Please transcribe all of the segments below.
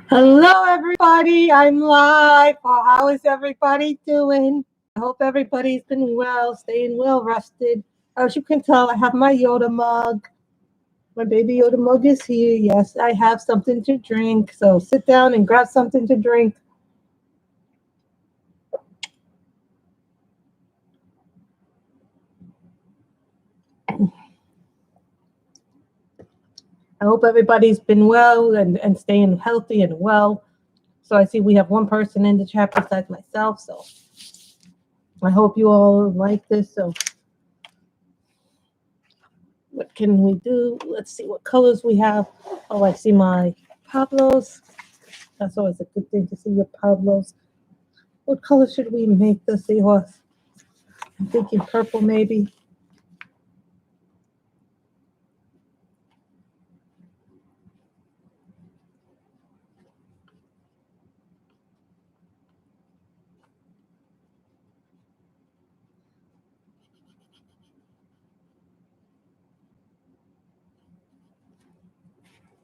Hello, everybody. I'm live. How is everybody doing? I hope everybody's been well, staying well rested. As you can tell, I have my Yoda mug. My baby Yoda mug is here. Yes, I have something to drink. So sit down and grab something to drink. I hope everybody's been well and staying healthy and well. So I see we have one person in the chat besides myself. So I hope you all like this. So what can we do? Let's see what colors we have. Oh, I see my Pablos. That's always a good thing to see your Pablos. What color should we make the seahorse? I'm thinking purple maybe.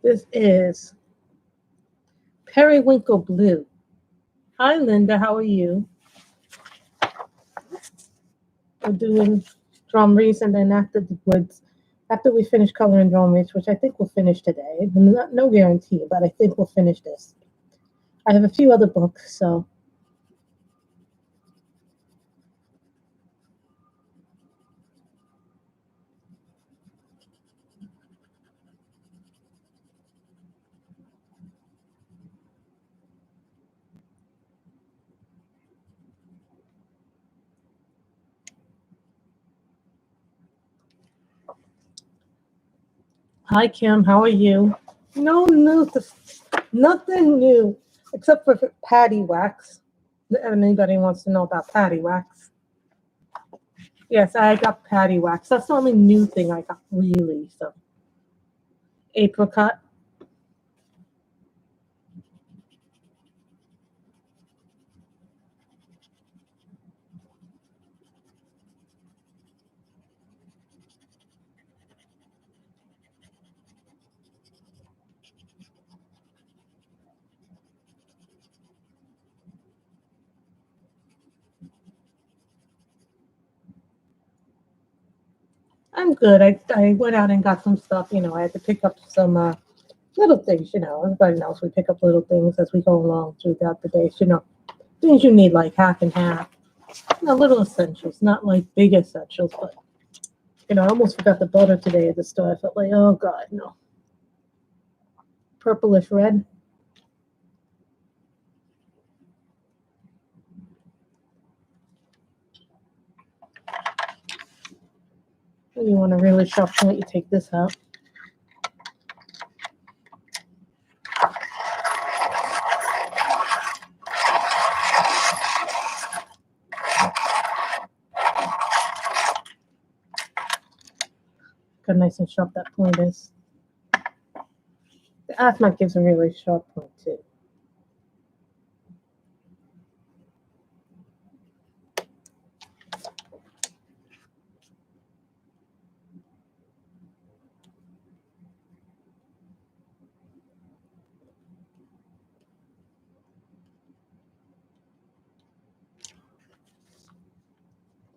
This is Periwinkle Blue. Hi, Linda. How are you? We're doing Drum Reis, and then after we finish coloring Drum Reis, which I think we'll finish today. No guarantee, but I think we'll finish this. I have a few other books, so. Hi, Kim. How are you? No new, nothing new except for patty wax. If anybody wants to know about patty wax. Yes, I got patty wax. That's the only new thing I got, really. So, apricot. I'm good. I went out and got some stuff. I had to pick up some little things. Everybody knows we pick up little things as we go along throughout the day. Things you need like half and half. Little essentials, not like big essentials, but I almost forgot the butter today at the store. I felt like, oh God, no. Purplish red. When you want a really sharp point, you take this out. Look how nice and sharp that point is. The asthma gives a really sharp point too.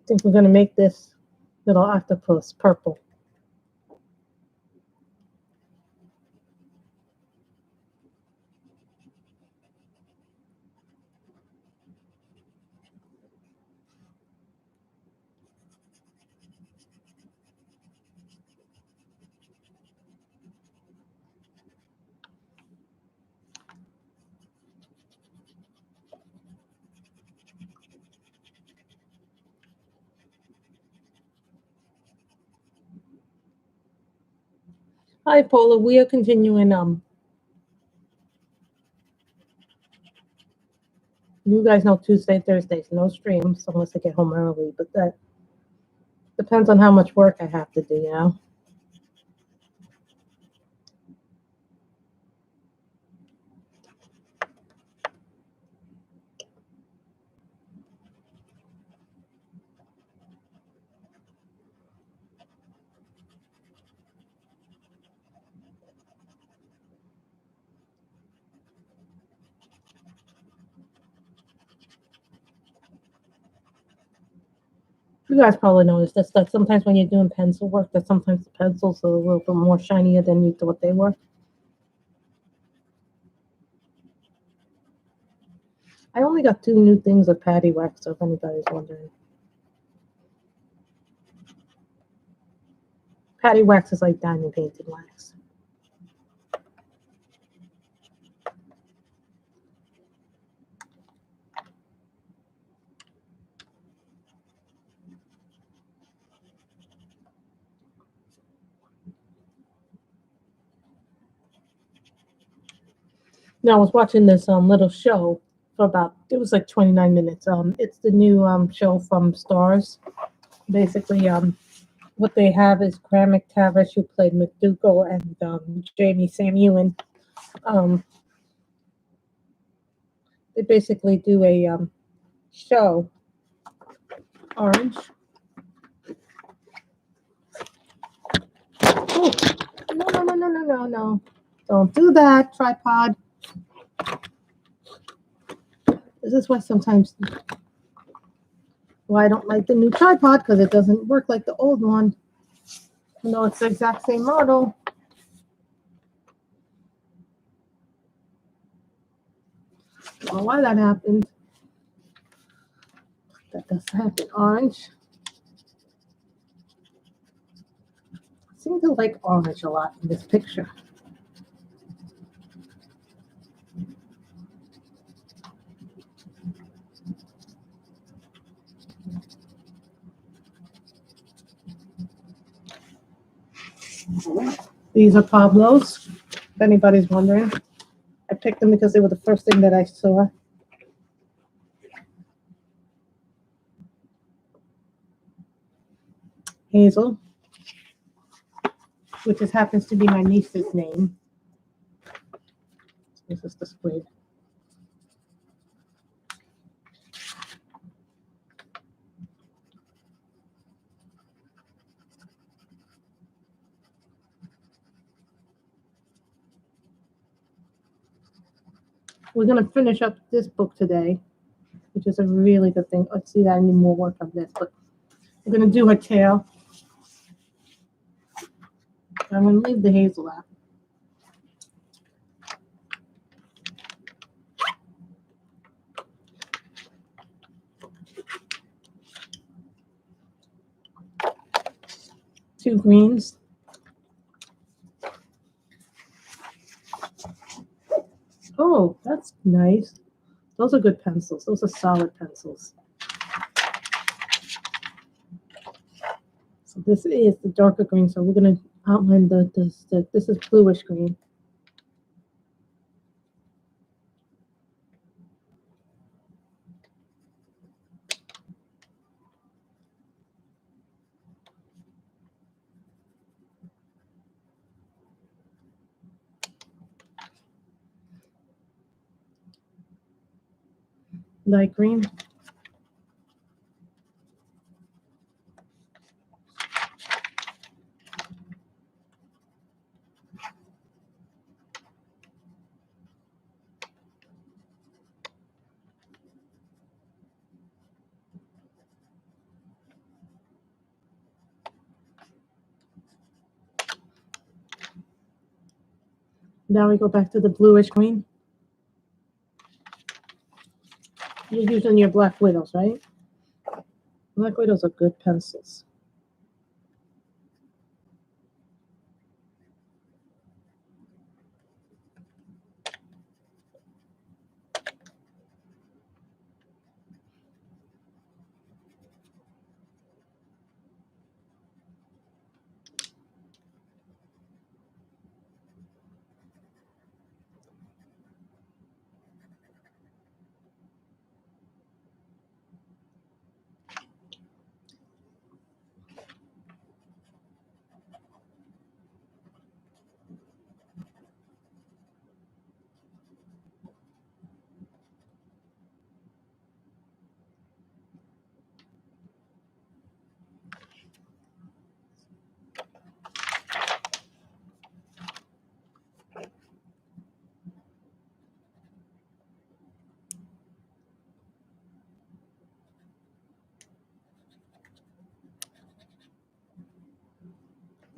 I think we're going to make this little octopus purple. Hi, Paula. We are continuing. You guys know Tuesday, Thursdays, no streams unless I get home early, but that depends on how much work I have to do, You guys probably noticed this, that sometimes when you're doing pencil work, that sometimes the pencils are a little bit more shinier than you thought they were. I only got 2 new things of patty wax, so if anybody's wondering. Patty wax is like diamond painted wax. Now I was watching this little show for about, it was like 29 minutes. It's the new show from Stars. Basically, what they have is Graham McTavish, who played McDougal, and Jamie Sam Ewan. They basically do a show. Orange. Oh, no. Don't do that, tripod. This is why sometimes I don't like the new tripod, because it doesn't work like the old one. No, it's the exact same model. I don't know why that happened. That does happen. Orange. I seem to like orange a lot in this picture. These are Pablo's, if anybody's wondering. I picked them because they were the first thing that I saw. Hazel, which just happens to be my niece's name. This is displayed. We're going to finish up this book today, which is a really good thing. Let's see, I need more work on this, but we're going to do her tail. I'm going to leave the hazel out. Two greens. Oh, that's nice. Those are good pencils. Those are solid pencils. So this is the darker green. So we're going to outline this is bluish green. Light green. Now we go back to the bluish green. You're using your Black Widows, right? Black Widows are good pencils.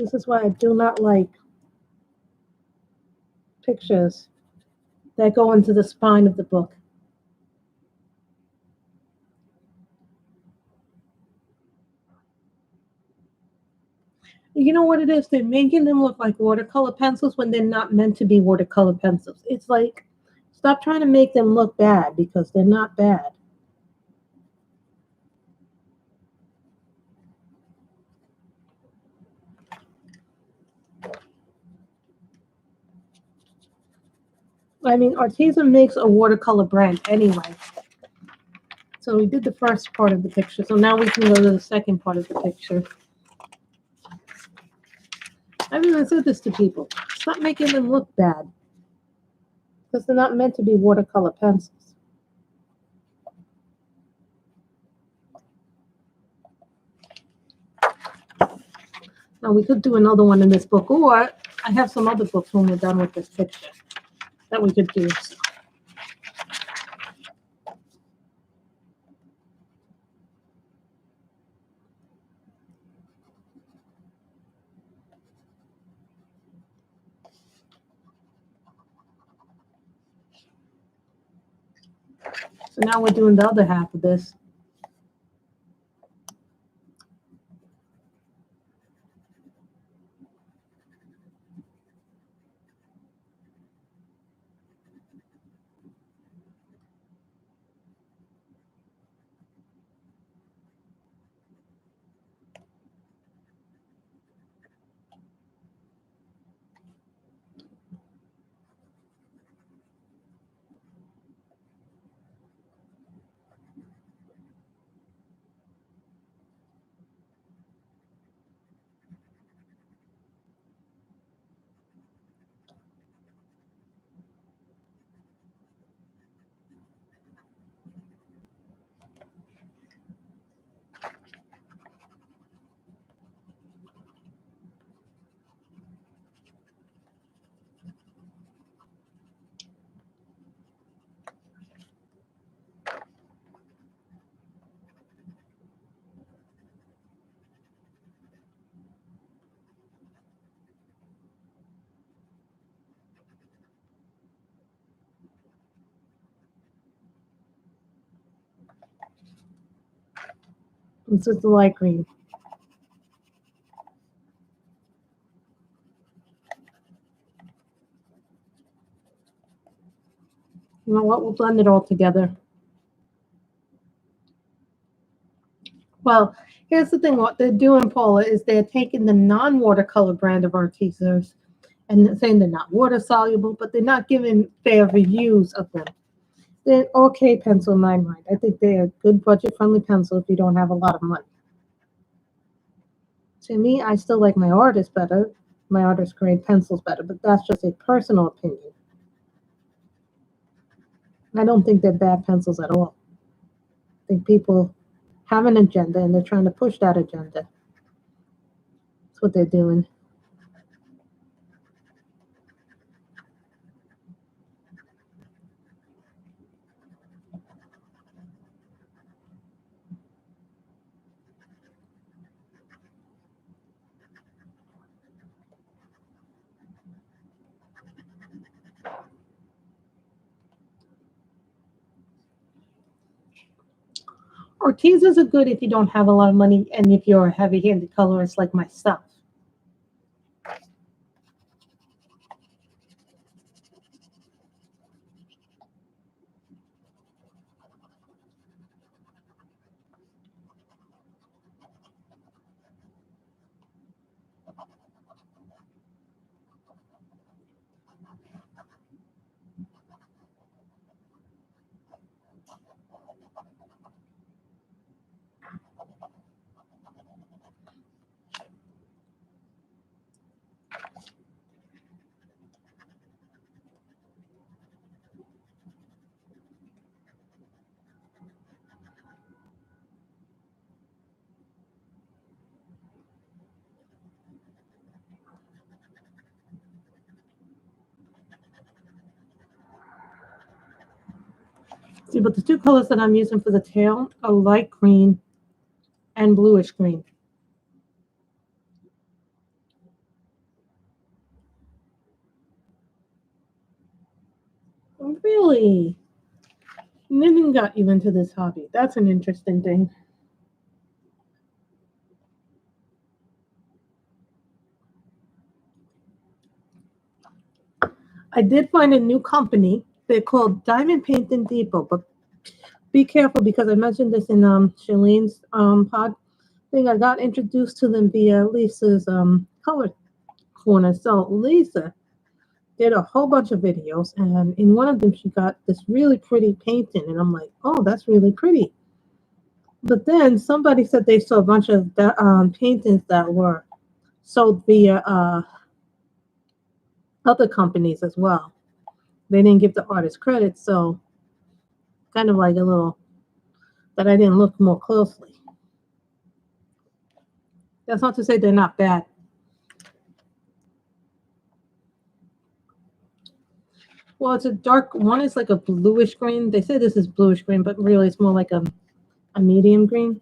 This is why I do not like pictures that go into the spine of the book. You know what it is? They're making them look like watercolor pencils when they're not meant to be watercolor pencils. It's like, stop trying to make them look bad because they're not bad. I mean, Arteza makes a watercolor brand anyway. So we did the first part of the picture. So now we can go to the second part of the picture. I mean, I said this to people. Stop making them look bad. Because they're not meant to be watercolor pencils. Now we could do another one in this book. Or I have some other books when we're done with this picture that we could do. So now we're doing the other half of this. This is the light green. You know what? We'll blend it all together. Well, here's the thing. What they're doing, Paula, is they're taking the non-watercolor brand of Artezas and saying they're not water soluble, but they're not giving fair reviews of them. They're okay pencil in my mind. I think they're a good budget-friendly pencil if you don't have a lot of money. To me, I still like my artist better, my artist grade pencils better, but that's just a personal opinion. I don't think they're bad pencils at all. I think people have an agenda and they're trying to push that agenda. That's what they're doing. Artezas are good if you don't have a lot of money and if you're a heavy-handed colorist like myself. See, but the two colors that I'm using for the tail are light green and bluish green. Really? Knitting got you into this hobby. That's an interesting thing. I did find a new company. They're called Diamond Painting Depot, but be careful because I mentioned this in Shalene's pod thing. I got introduced to them via Lisa's color corner. So Lisa did a whole bunch of videos, and in one of them she got this really pretty painting, and I'm like, oh, that's really pretty. But then somebody said they saw a bunch of paintings that were sold via other companies as well. They didn't give the artist credit, so kind of like a little that I didn't look more closely. That's not to say they're not bad. Well, it's a dark one. Is like a bluish green. They say this is bluish green, but really it's more like a medium green.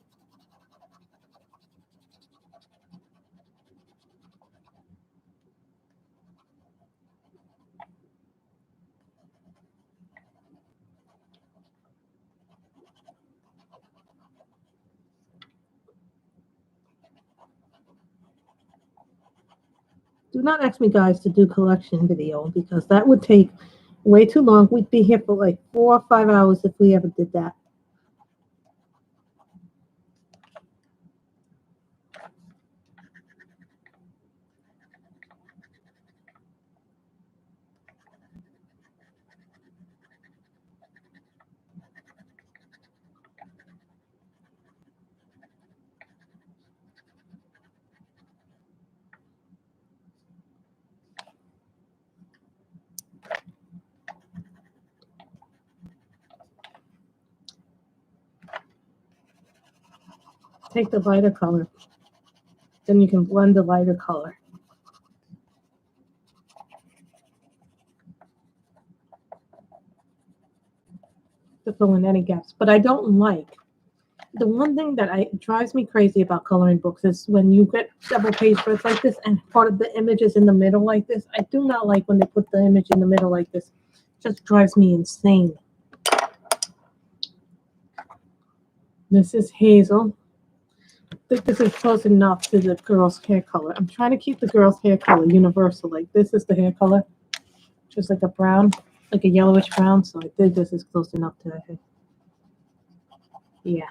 Do not ask me, guys, to do collection video because that would take way too long. We'd be here for like 4 or 5 hours if we ever did that. Take the lighter color. Then you can blend the lighter color to fill in any gaps. But I don't like the one thing that drives me crazy about coloring books is when you get double page spreads like this and part of the image is in the middle like this. I do not like when they put the image in the middle like this. It just drives me insane. This is Hazel. I think this is close enough to the girl's hair color. I'm trying to keep the girl's hair color universal. Like this is the hair color, just like a brown, like a yellowish brown. So I think this is close enough to her hair. Yeah.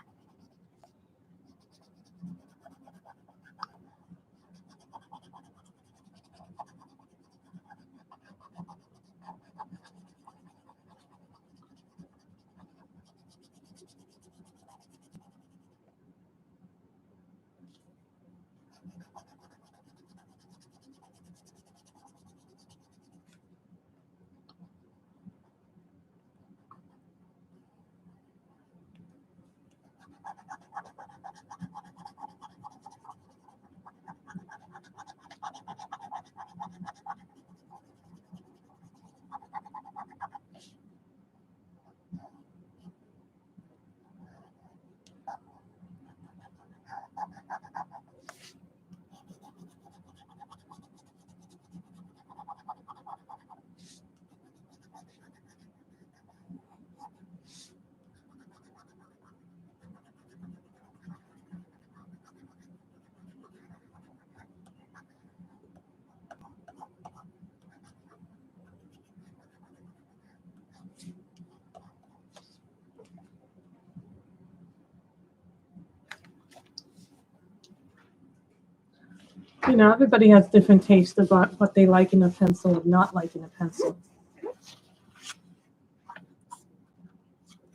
You know, everybody has different tastes about what they like in a pencil and not like in a pencil.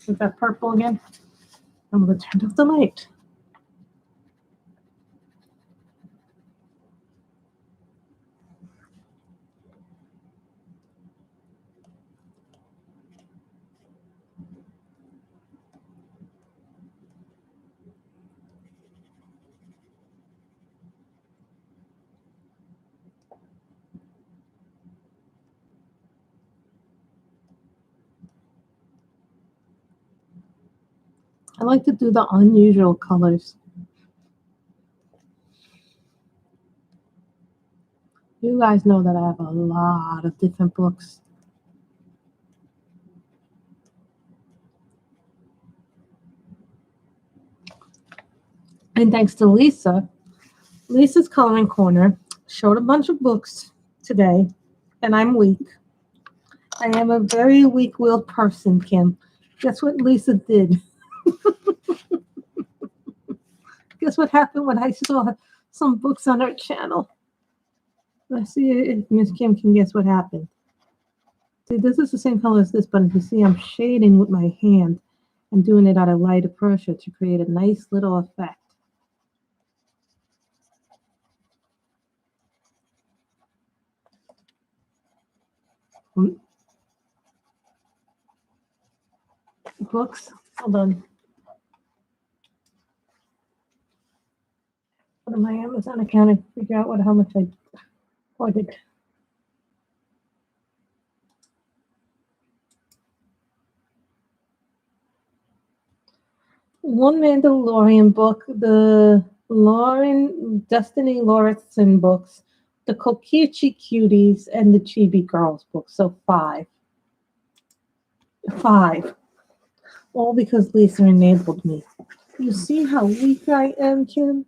Is that purple again? I'm going to turn off the light. I like to do the unusual colors. You guys know that I have a lot of different books. And thanks to Lisa, Lisa's Coloring Corner showed a bunch of books today, and I'm weak. I am a very weak-willed person, Kim. Guess what Lisa did? Guess what happened when I saw some books on her channel? Let's see if Miss Kim can guess what happened. See, this is the same color as this, but you see I'm shading with my hand and doing it at a lighter pressure to create a nice little effect. Books. Hold on. Go to my Amazon account and figure out how much I ordered. One Mandalorian book, the Destiny Lauritsen books, the Kokichi Cuties, and the Chibi Girls books. So 5. 5. All because Lisa enabled me. You see how weak I am, Kim?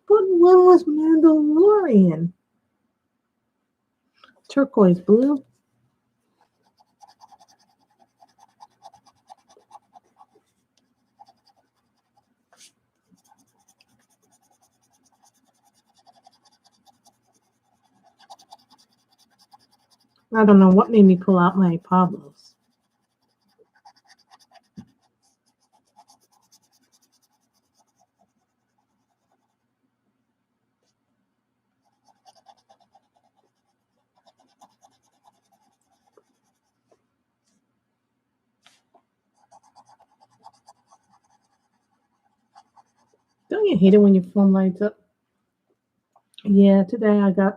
But one was Mandalorian. Turquoise blue. I don't know what made me pull out my Pablos. Don't you hate it when your phone lights up? Yeah, today I got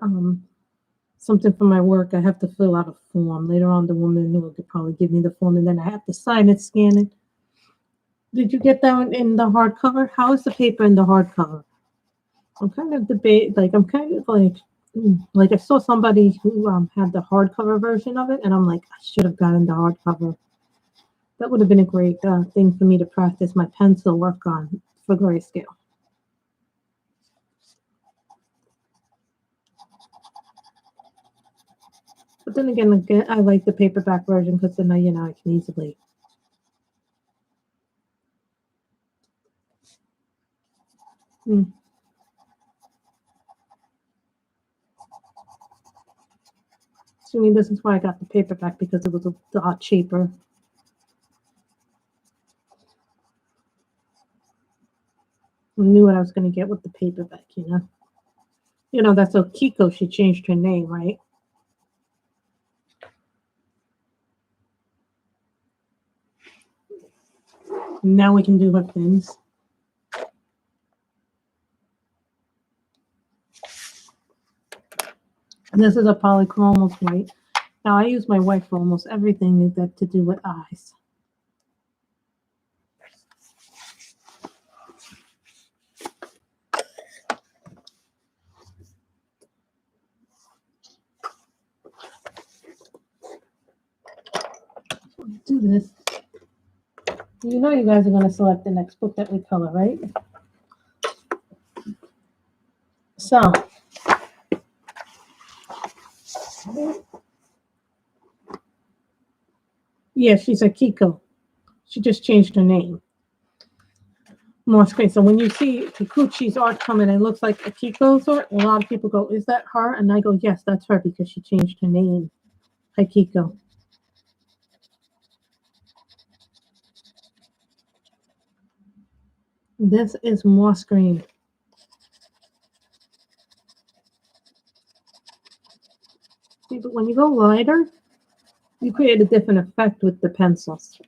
something for my work. I have to fill out a form. Later on, the woman will probably give me the form, and then I have to sign it, scan it. Did you get that in the hardcover? How is the paper in the hardcover? I'm kind of like I saw somebody who had the hardcover version of it, and I'm like, I should have gotten the hardcover. That would have been a great thing for me to practice my pencil work on for grayscale. But then again, I like the paperback version because then I can easily. So, I mean, this is why I got the paperback, because it was a lot cheaper. I knew what I was going to get with the paperback, that's so Kiko, she changed her name, right? Now we can do her things. And this is a Polychromos White. Now, I use my white for almost everything that to do with eyes. Do this. You know you guys are going to select the next book that we color, right? So, yeah, she's a Kiko. She just changed her name. More screen. So when you see Kikuchi's art coming, it looks like a Kiko's art. A lot of people go, "Is that her?" And I go, "Yes, that's her because she changed her name." Hi, Kiko. This is moss green. See, but when you go lighter, you create a different effect with the pencils.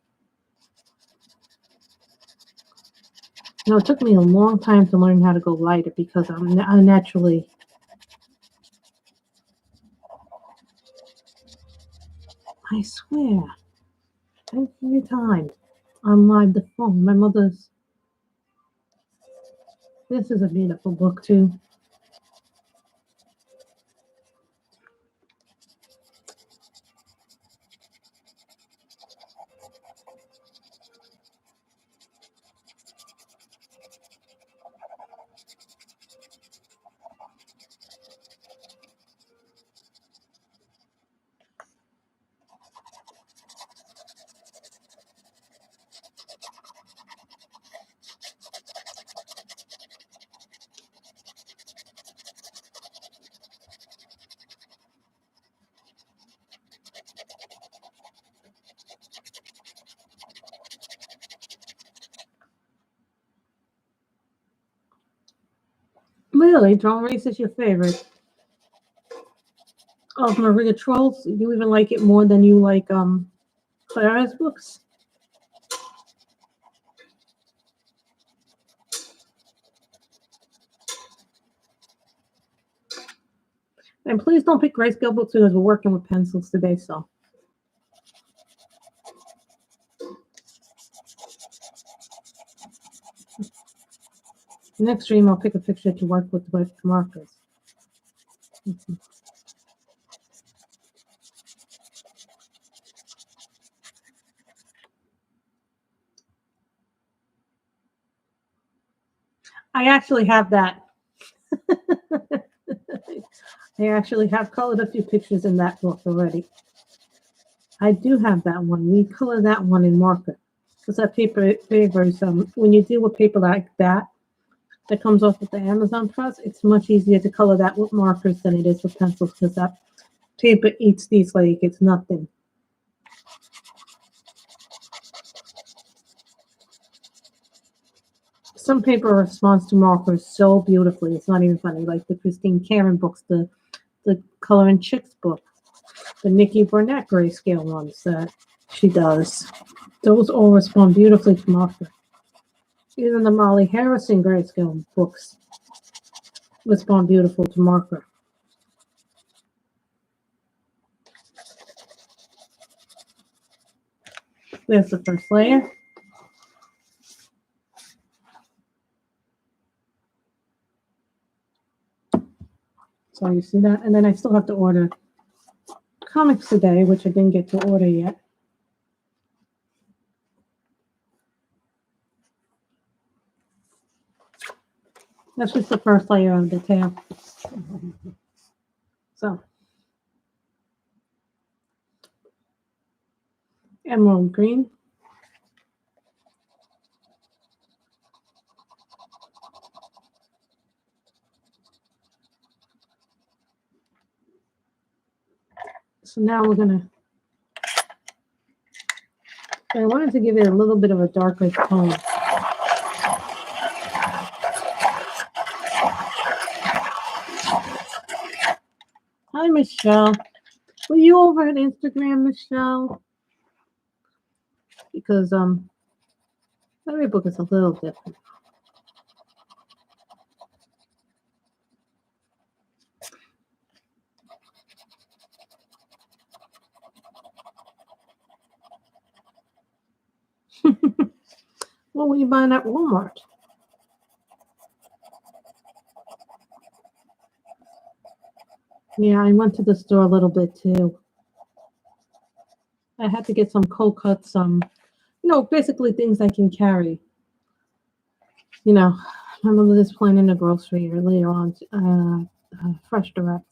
Now, it took me a long time to learn how to go lighter because I'm naturally. I swear, every time I'm live the phone, my mother's. This is a beautiful book too. Really, Drom Reis is your favorite of Maria Trolls? You even like it more than you like Clara's books? And please don't pick grayscale books because we're working with pencils today, so. Next stream, I'll pick a picture to work with markers. I actually have that. I actually have colored a few pictures in that book already. I do have that one. We color that one in marker. Because that paper favors, when you deal with paper like that comes off with the Amazon press, it's much easier to color that with markers than it is with pencils because that paper eats these like it's nothing. Some paper responds to markers so beautifully. It's not even funny. Like the Christine Cameron books, the Color and Chicks book, the Nikki Burnett grayscale ones that she does. Those all respond beautifully to marker. Even the Molly Harrison grayscale books respond beautiful to marker. There's the first layer. So you see that? And then I still have to order comics today, which I didn't get to order yet. That's just the first layer of the tail. So, emerald green. So now we're gonna, I wanted to give it a little bit of a darker tone. Hi, Michelle. Were you over at Instagram, Michelle? Because every book is a little different. What were you buying at Walmart? Yeah, I went to the store a little bit too. I had to get some cold cuts, basically things I can carry. I remember this point in the grocery earlier on, Fresh Direct.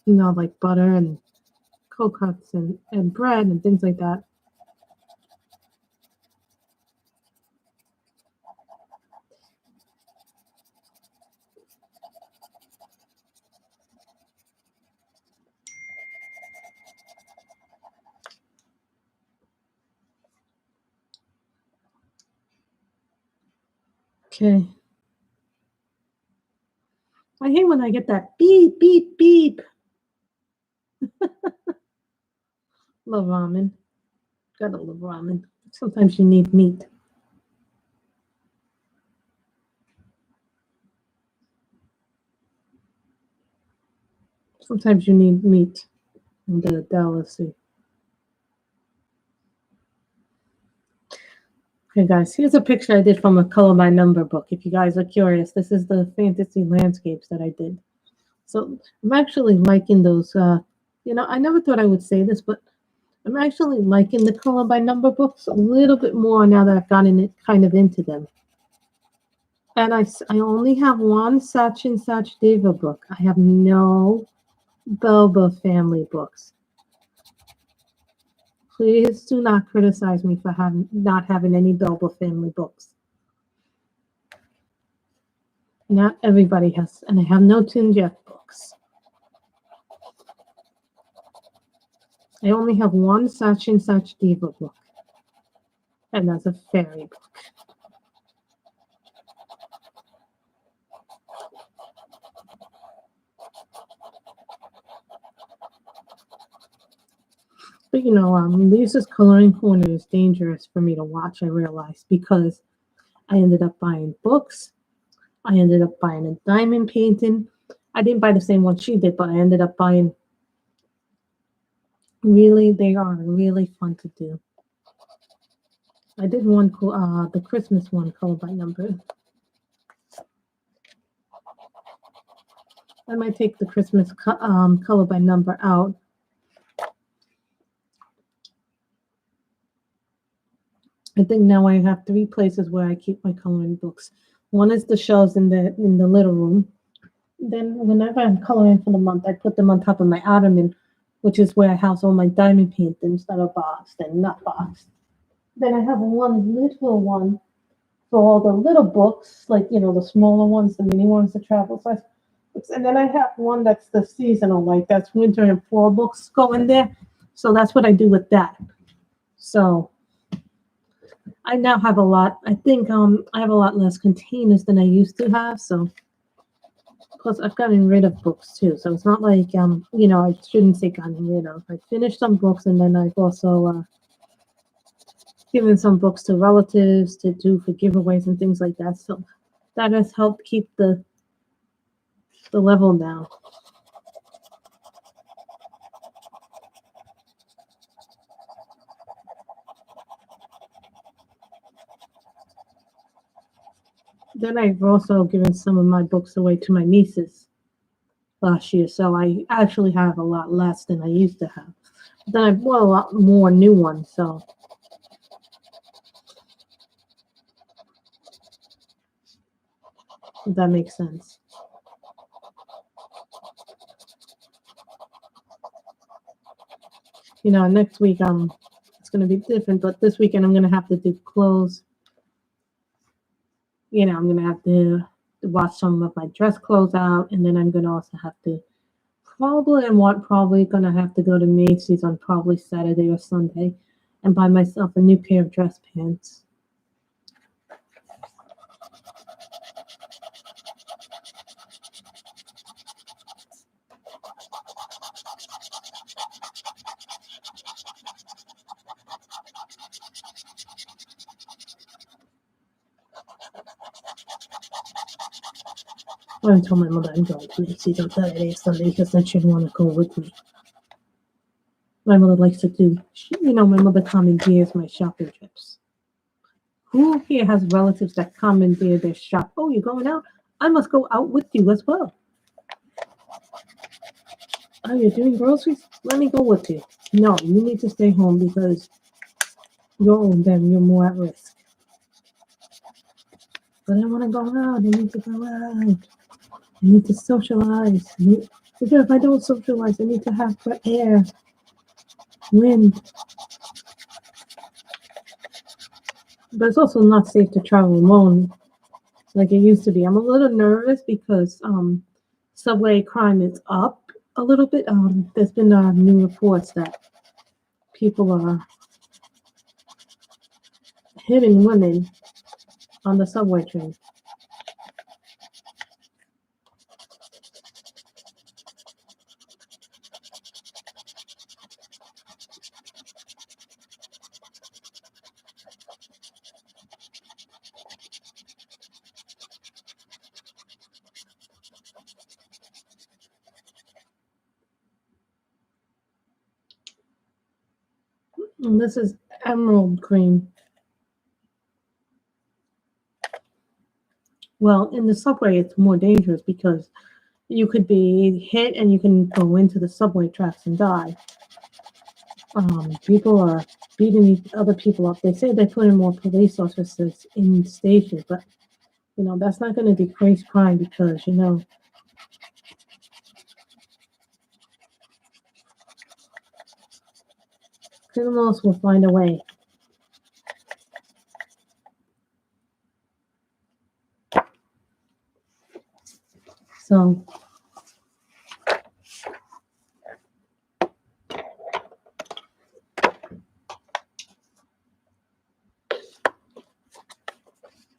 Like butter and cold cuts and bread and things like that. Okay. I hate when I get that beep, beep, beep. Love ramen. Gotta love ramen. Sometimes you need meat. Sometimes you need meat. The delicacy. Okay, guys, here's a picture I did from a color by number book. If you guys are curious, this is the fantasy landscapes that I did. So I'm actually liking those. I never thought I would say this, but I'm actually liking the color by number books a little bit more now that I've gotten it kind of into them. And I only have one Such and Such Diva book. I have no Belba family books. Please do not criticize me for not having any Belba family books. Not everybody has, and I have no Tin Jeff books. I only have one Such and Such Diva book, and that's a fairy book. But Lisa's Coloring Corner is dangerous for me to watch, I realized, because I ended up buying books. I ended up buying a diamond painting. I didn't buy the same one she did, but I ended up buying. Really, they are really fun to do. I did one, the Christmas one, color by number. I might take the Christmas color by number out. I think now I have 3 places where I keep my coloring books. One is the shelves in the little room. Then whenever I'm coloring for the month, I put them on top of my ottoman, which is where I house all my diamond paintings that are boxed and not boxed. Then I have one little one for all the little books, like the smaller ones, the mini ones, the travel size books. And then I have one that's the seasonal, like that's winter and fall books go in there. So that's what I do with that. So I now have a lot. I think I have a lot less containers than I used to have. So plus I've gotten rid of books too. So it's not like I shouldn't say gotten rid of. I finished some books and then I've also given some books to relatives to do for giveaways and things like that. So that has helped keep the level down. Then I've also given some of my books away to my nieces last year, so I actually have a lot less than I used to have. But then I bought a lot more new ones, so if that makes sense. Next week it's gonna be different, but this weekend I'm gonna have to do clothes. I'm gonna have to wash some of my dress clothes out, and then I'm gonna also have to probably gonna have to go to Macy's on probably Saturday or Sunday and buy myself a new pair of dress pants. I haven't told my mother I'm going to Macy's on Saturday or Sunday because then she'd want to go with me. My mother likes to do, my mother commandeers my shopping trips. Who here has relatives that commandeer their shop? Oh, you're going out? I must go out with you as well. Oh, you're doing groceries? Let me go with you. No, you need to stay home because you're old then, you're more at risk. But I want to go out. I need to go out. I need to socialize. Because if I don't socialize, I need to have air, wind. But it's also not safe to travel alone like it used to be. I'm a little nervous because subway crime is up a little bit. There's been new reports that people are hitting women on the subway train. And this is emerald green. Well, in the subway, it's more dangerous because you could be hit and you can go into the subway tracks and die. People are beating other people up. They say they put in more police officers in stations, but that's not going to decrease crime because criminals will find a way. So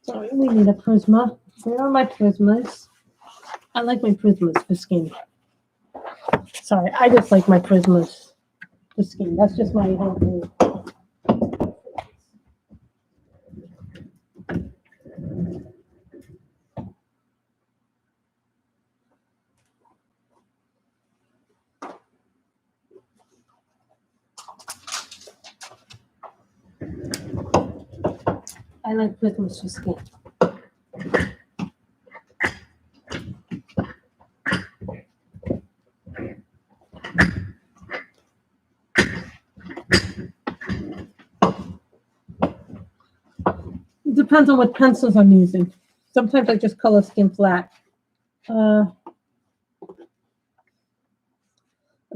sorry, we need a Prisma. Where are my Prismas? I like my Prismas for skin. Sorry, I just like my Prismas for skin. That's just my whole rule. I like Prismas for skin. It depends on what pencils I'm using. Sometimes I just color skin flat.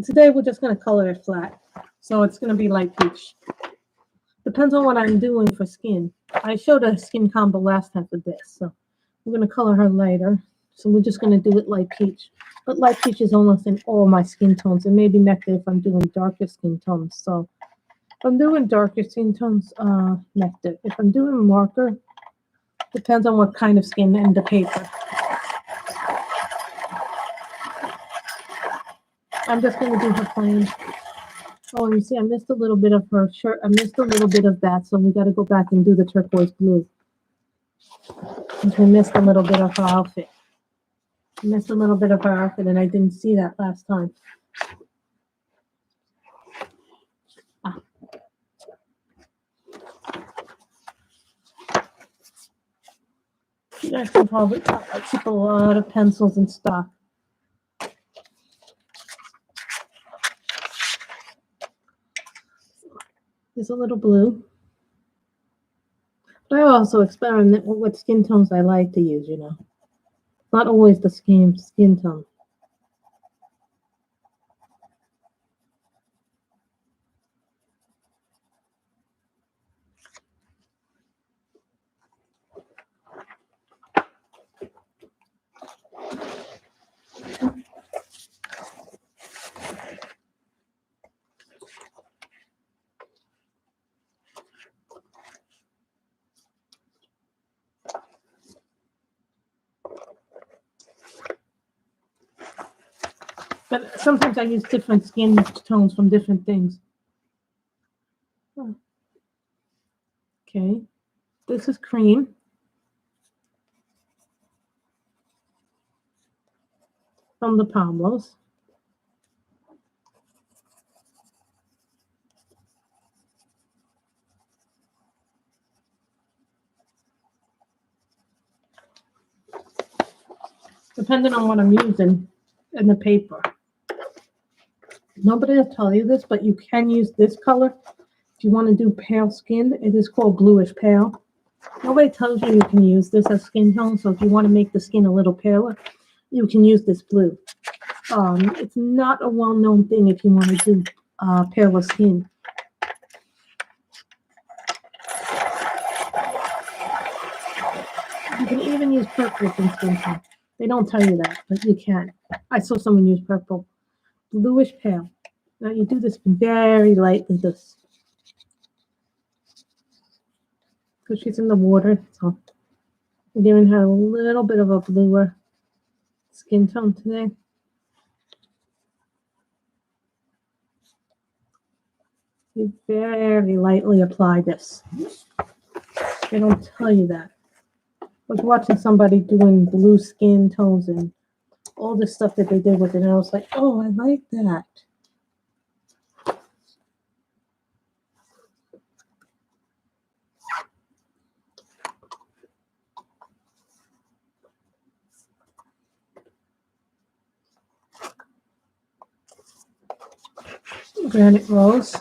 Today we're just going to color it flat. So it's going to be light peach. Depends on what I'm doing for skin. I showed a skin combo last time for this. So we're going to color her lighter. So we're just going to do it light peach. But light peach is almost in all my skin tones. And maybe nectar if I'm doing darker skin tones. So if I'm doing darker skin tones, nectar. If I'm doing marker, depends on what kind of skin and the paper. I'm just going to do her plain. Oh, you see, I missed a little bit of her shirt. I missed a little bit of that, so we got to go back and do the turquoise blue. Since we missed a little bit of her outfit. I missed a little bit of her outfit, and I didn't see that last time. You guys can probably tell I keep a lot of pencils in stock. There's a little blue. But I also experiment with what skin tones I like to use, Not always the skin tone. But sometimes I use different skin tones from different things. Okay, this is cream. From the Pomlos. Depending on what I'm using in the paper. Nobody will tell you this, but you can use this color if you want to do pale skin. It is called bluish pale. Nobody tells you you can use this as skin tone, so if you want to make the skin a little paler, you can use this blue. It's not a well-known thing if you want to do paler skin. You can even use purple in skin tone. They don't tell you that, but you can. I saw someone use purple. Bluish pale. Now you do this very lightly, this. Because she's in the water, so I'm giving her a little bit of a bluer skin tone today. You very lightly apply this. They don't tell you that. I was watching somebody doing blue skin tones and all this stuff that they did with it, and I was like, oh, I like that. Granite Rose.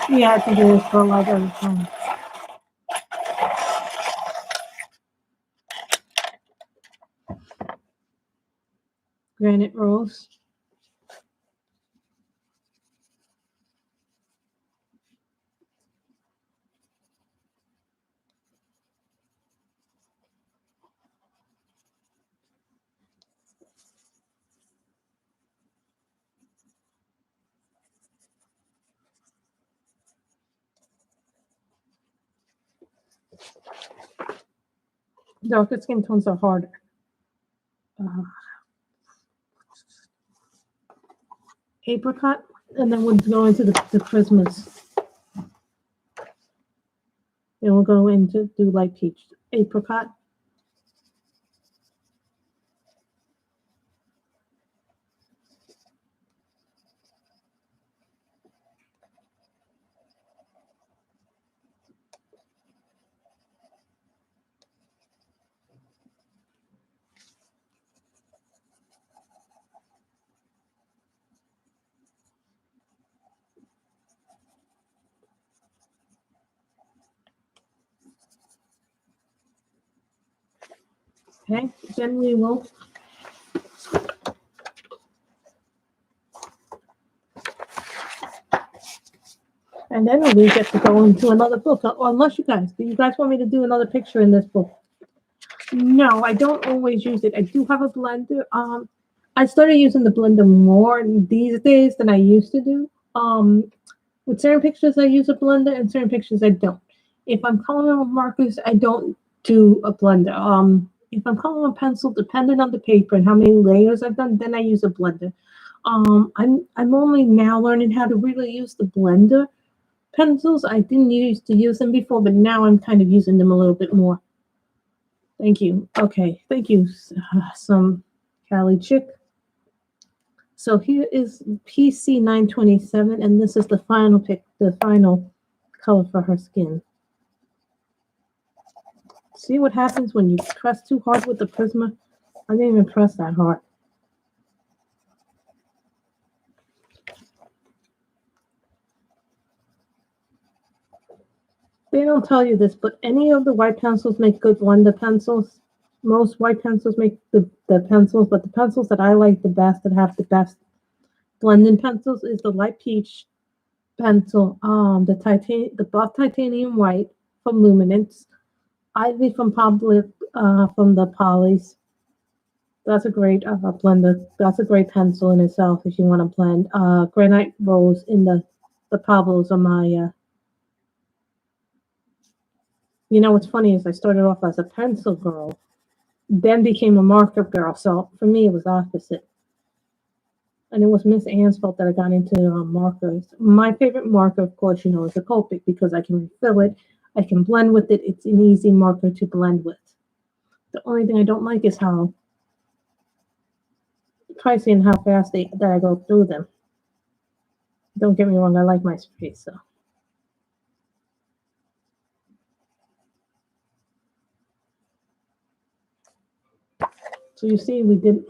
Yeah, I can do this for like every time. Granite Rose. Darker skin tones are harder. Apricot, and then we'll go into the Christmas. Then we'll go into do light peach. Apricot. Okay, then we will and then we get to go into another book. Or unless do you guys want me to do another picture in this book? No, I don't always use it. I do have a blender. I started using the blender more these days than I used to do. With certain pictures I use a blender and certain pictures I don't. If I'm coloring with markers, I don't do a blender. If I'm coloring with pencil, depending on the paper and how many layers I've done, then I use a blender. I'm only now learning how to really use the blender pencils. I didn't used to use them before, but now I'm kind of using them a little bit more. Thank you. Okay, thank you, some Cali chick. So here is PC 927, and this is the final color for her skin. See what happens when you press too hard with the Prisma? I didn't even press that hard. They don't tell you this, but any of the white pencils make good blender pencils. Most white pencils make the pencils, but the pencils that I like the best, that have the best blending pencils, is the light peach pencil, the buff titanium white from Luminance, Ivy from from the Polys. That's a great blender. That's a great pencil in itself if you want to blend. Granite Rose in the Pablos are my. You know what's funny is I started off as a pencil girl, then became a marker girl. So for me, it was opposite. And it was Miss Ann's fault that I got into markers. My favorite marker, of course, is the Copic because I can refill it. I can blend with it. It's an easy marker to blend with. The only thing I don't like is how pricey and how fast that I go through them. Don't get me wrong, I like my space, so. So you see, we did.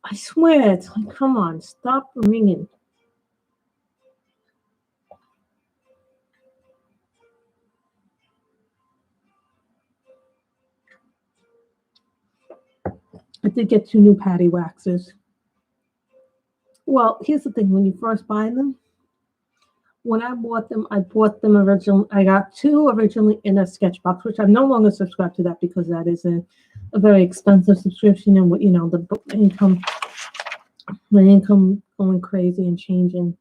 I swear, it's like, come on, stop ringing. I did get 2 new patty waxes. Well, here's the thing. When you first buy them, when I bought them originally. I got 2 originally in a sketch box, which I'm no longer subscribed to that because that is a very expensive subscription, and the income going crazy and changing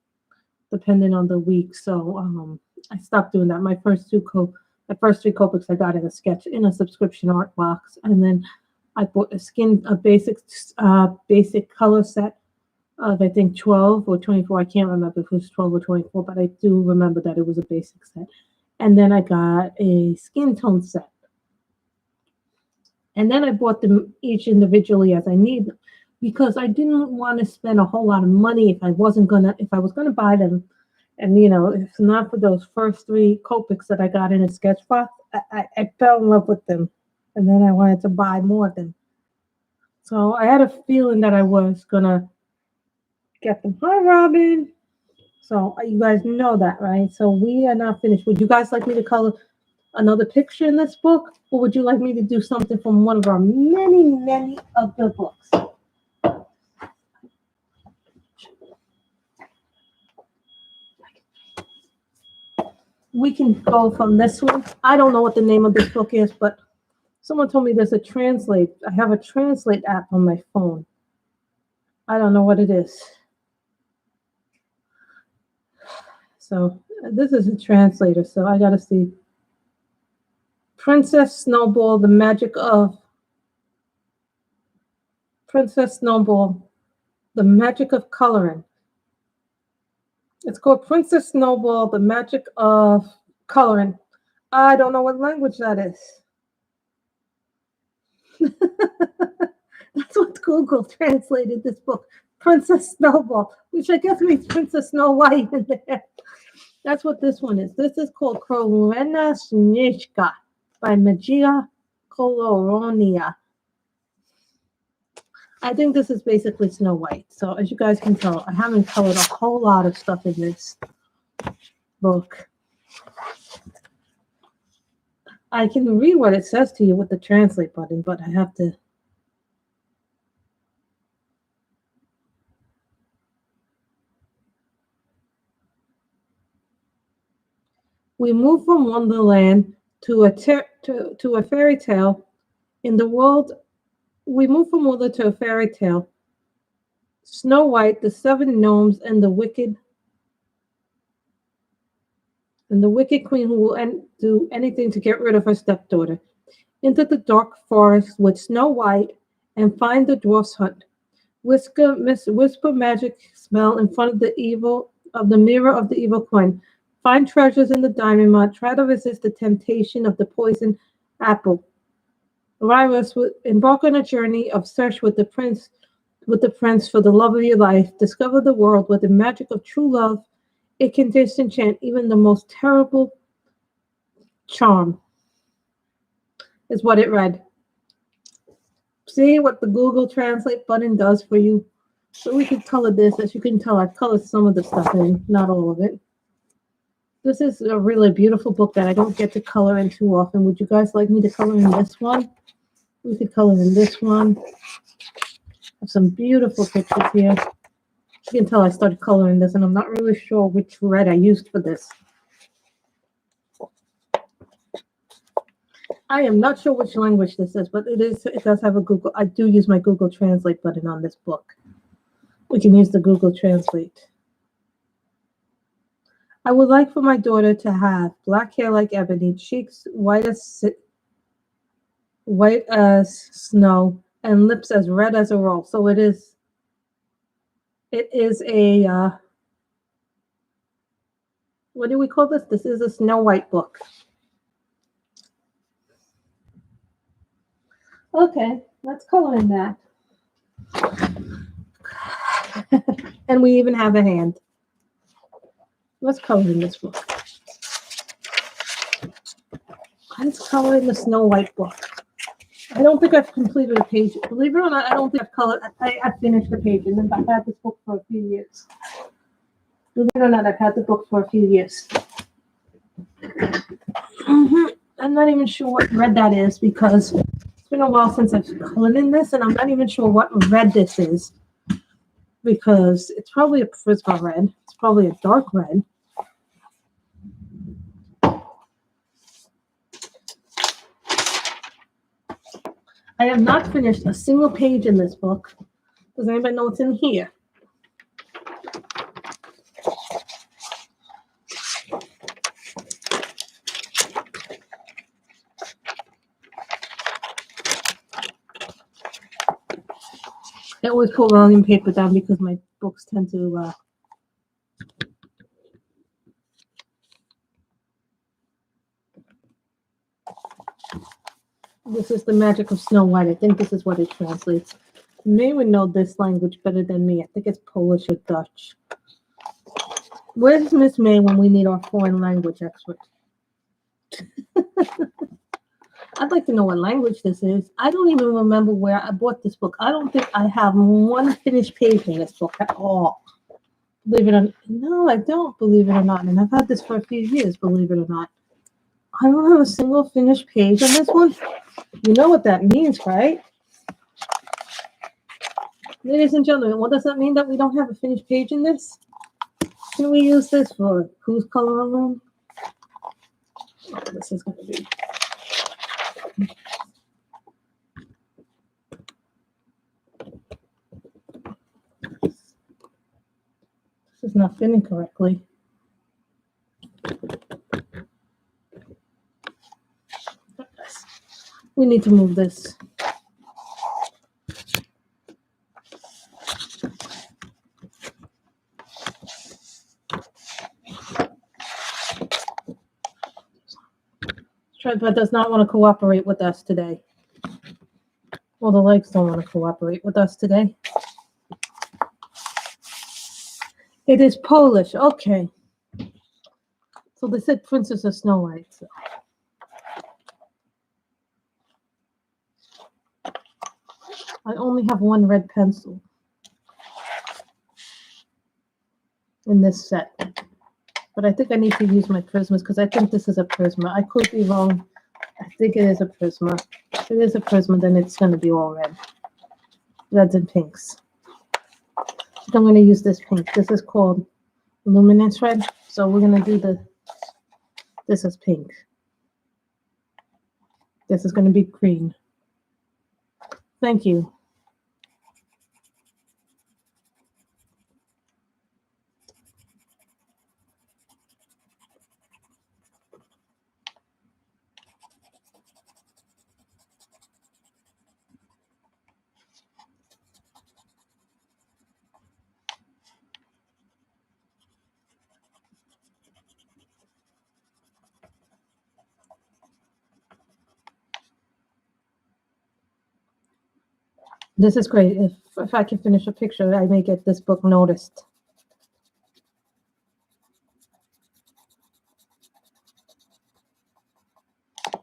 depending on the week. So I stopped doing that. My first 3 Copics I got in a subscription art box, and then I bought a basic color set of I think 12 or 24. I can't remember if it was 12 or 24, but I do remember that it was a basic set. And then I got a skin tone set. And then I bought them each individually as I need them because I didn't want to spend a whole lot of money if I was gonna buy them. And if not for those first 3 Copics that I got in a sketch box, I fell in love with them. And then I wanted to buy more of them. So I had a feeling that I was gonna get them. Hi, Robin. So you guys know that, right? So we are not finished. Would you guys like me to color another picture in this book? Or would you like me to do something from one of our many, many other books? We can go from this one. I don't know what the name of this book is, but someone told me there's a translate. I have a translate app on my phone. I don't know what it is. So this is a translator, so I gotta see. Princess Snowball, the magic of Princess Snowball, the magic of coloring. It's called Princess Snowball, the magic of coloring. I don't know what language that is. That's what Google translated this book, Princess Snowball, which I guess means Princess Snow White in there. That's what this one is. This is called Krowena Snishka by Magia Koloronia. I think this is basically Snow White. So as you guys can tell, I haven't colored a whole lot of stuff in this book. I can read what it says to you with the translate button, but I have to. We move from Wonderland to a fairy tale. In the world, we move from Wonder to a fairy tale. Snow White, the seven gnomes, and the wicked queen who will do anything to get rid of her stepdaughter. Into the dark forest with Snow White and find the dwarf's hut. Whisper magic spell in front of the mirror of the evil queen. Find treasures in the diamond mud. Try to resist the temptation of the poison apple. Virus will embark on a journey of search with the prince for the love of your life. Discover the world with the magic of true love. It can disenchant even the most terrible charm, is what it read. See what the Google Translate button does for you? So we can color this. As you can tell, I've colored some of the stuff in, not all of it. This is a really beautiful book that I don't get to color in too often. Would you guys like me to color in this one? We could color in this one. Have some beautiful pictures here. You can tell I started coloring this, and I'm not really sure which red I used for this. I am not sure which language this is, but it does have a Google. I do use my Google Translate button on this book. We can use the Google Translate. I would like for my daughter to have black hair like ebony, cheeks white as snow, and lips as red as a rose. So it is a what do we call this? This is a Snow White book. Okay, let's color in that. And we even have a hand. Let's color in this book. Let's color in the Snow White book. I don't think I've completed a page. Believe it or not, I don't think I've colored. I finished the page, and I've had this book for a few years. Believe it or not, I've had the book for a few years. I'm not even sure what red that is because it's been a while since I've colored in this, and I'm not even sure what red this is because it's probably a Prisma red. It's probably a dark red. I have not finished a single page in this book. Does anybody know what's in here? I always put volume paper down because my books tend to this is the magic of Snow White. I think this is what it translates. May would know this language better than me. I think it's Polish or Dutch. Where's Miss May when we need our foreign language expert? I'd like to know what language this is. I don't even remember where I bought this book. I don't think I have one finished page in this book at all. Believe it or not. No, I don't, believe it or not. And I've had this for a few years, believe it or not. I don't have a single finished page on this one. You know what that means, right? Ladies and gentlemen, what does that mean that we don't have a finished page in this? Can we use this for whose color room? Oh, this is going to be... This is not fitting correctly. We need to move this. Tripod does not want to cooperate with us today. Well, the legs don't want to cooperate with us today. It is Polish. Okay. So they said Princess of Snow White. So. I only have one red pencil in this set. But I think I need to use my Prismas because I think this is a Prisma. I could be wrong. I think it is a Prisma. If it is a Prisma, then it's going to be all red. Reds and pinks. So I'm going to use this pink. This is called Luminance Red. So we're going to do this is pink. This is going to be green. Thank you. This is great. If I can finish a picture, I may get this book noticed. I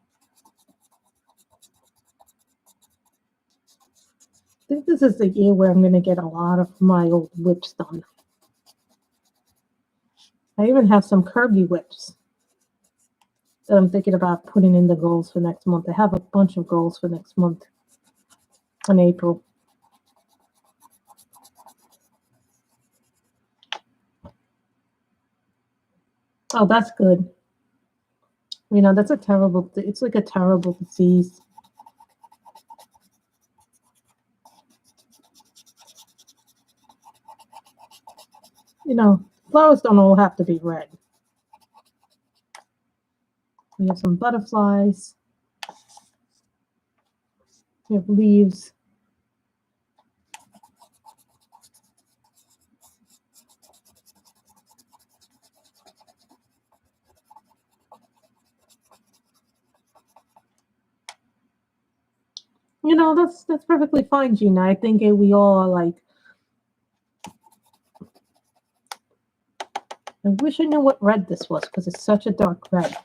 think this is the year where I'm going to get a lot of my old whips done. I even have some Kirby whips that I'm thinking about putting in the goals for next month. I have a bunch of goals for next month in April. Oh, that's good. You know, that's a terrible, it's like a terrible disease. You know, flowers don't all have to be red. We have some butterflies. We have leaves. You know, that's perfectly fine, Gina. I think we all are like, I wish I knew what red this was because it's such a dark red.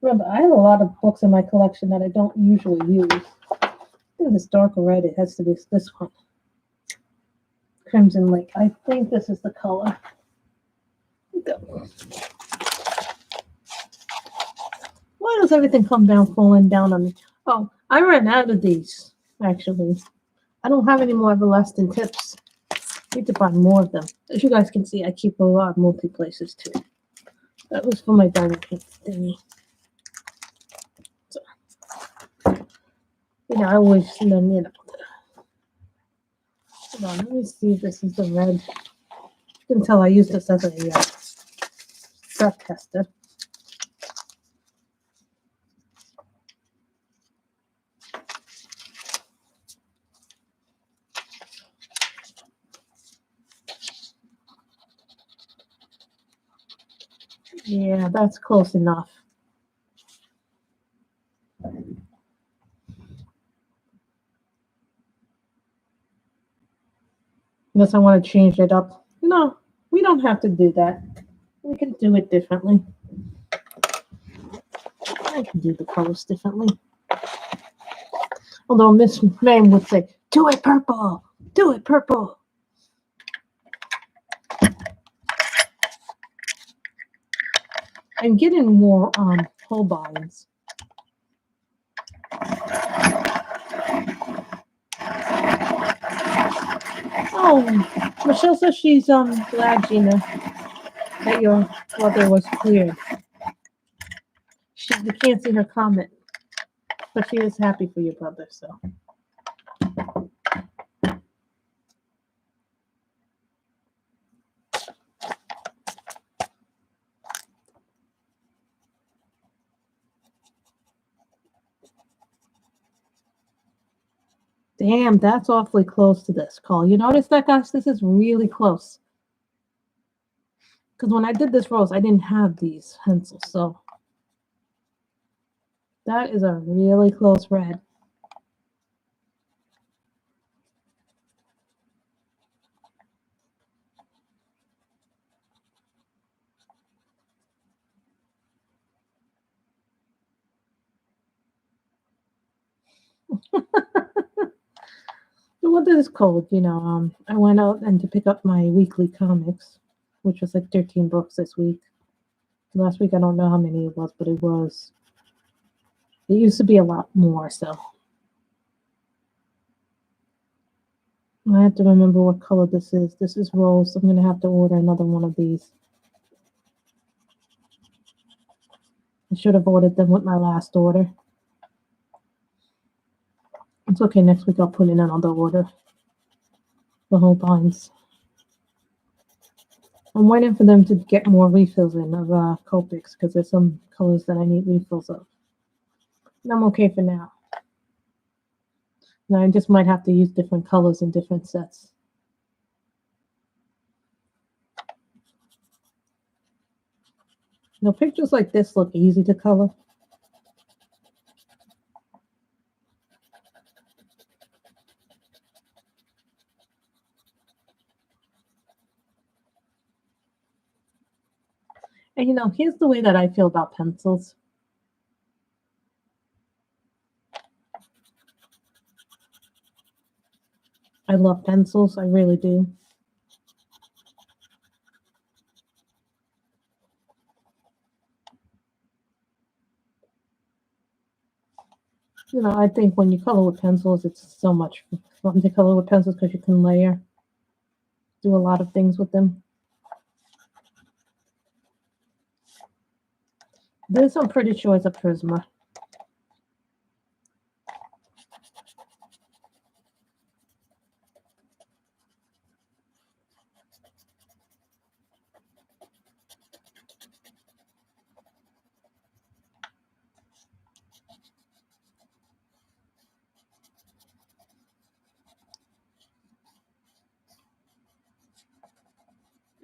Remember, I have a lot of books in my collection that I don't usually use. I think this darker red, it has to be this one. Crimson Lake. I think this is the color. Why does everything come down, falling down on me? Oh, I ran out of these, actually. I don't have any more everlasting tips. I need to buy more of them. As you guys can see, I keep a lot of multi-places too. That was for my diamond paint thingy. So, you know, I always, you know. Hold on, let me see if this is the red. You can tell I used this as a drug tester. Yeah, that's close enough. Unless I want to change it up. No, we don't have to do that. We can do it differently. I can do the colors differently. Although Miss Mame would say, do it purple, do it purple. I'm getting more Holbeins. Oh, Michelle says she's glad, Gina, that your brother was cleared. You can't see her comment, but she is happy for your brother, so. Damn, that's awfully close to this call. You notice that, guys? This is really close. Because when I did this rose, I didn't have these pencils, so. That is a really close red. What is cold, you know, I went out and to pick up my weekly comics, which was like 13 books this week. Last week, I don't know how many it was, but it was. It used to be a lot more, so. I have to remember what color this is. This is rose. I'm going to have to order another one of these. I should have ordered them with my last order. It's okay. Next week, I'll put in another order. The whole binds. I'm waiting for them to get more refills in of Copics because there's some colors that I need refills of. And I'm okay for now. Now I just might have to use different colors in different sets. Now pictures like this look easy to color. And you know, here's the way that I feel about pencils. I love pencils, I really do. You know, I think when you color with pencils, it's so much fun to color with pencils because you can layer, do a lot of things with them. This I'm pretty sure is a Prisma.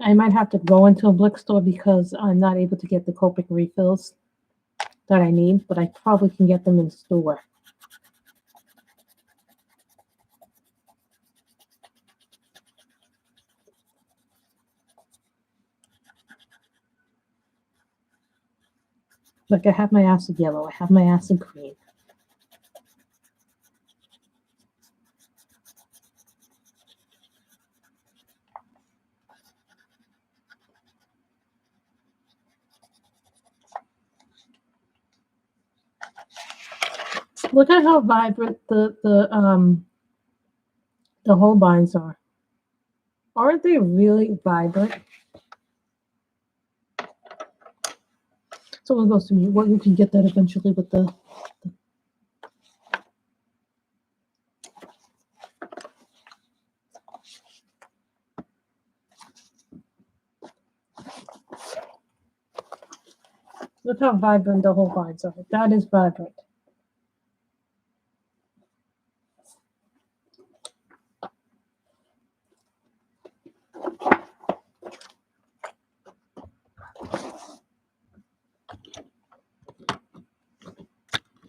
I might have to go into a Blick store because I'm not able to get the Copic refills that I need, but I probably can get them in store. Like I have my acid yellow, I have my acid green. Look at how vibrant the Holbeins are. Aren't they really vibrant? Someone goes to me, well, you can get that eventually with the look how vibrant the Holbeins are. That is vibrant.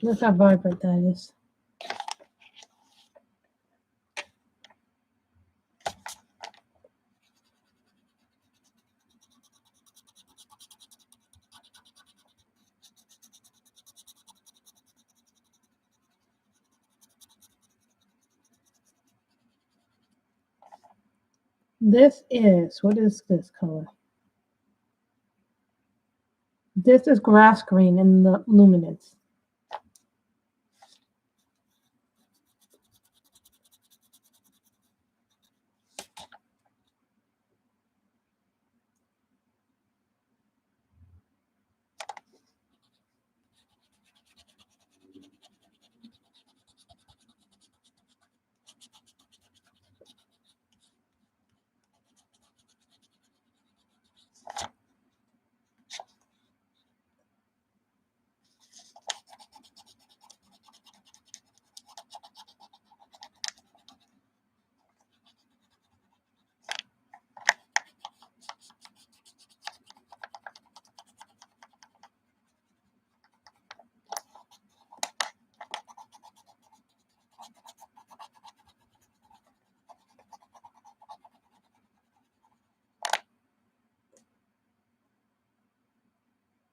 Look how vibrant that is. This is, what is this color? This is grass green in the luminance.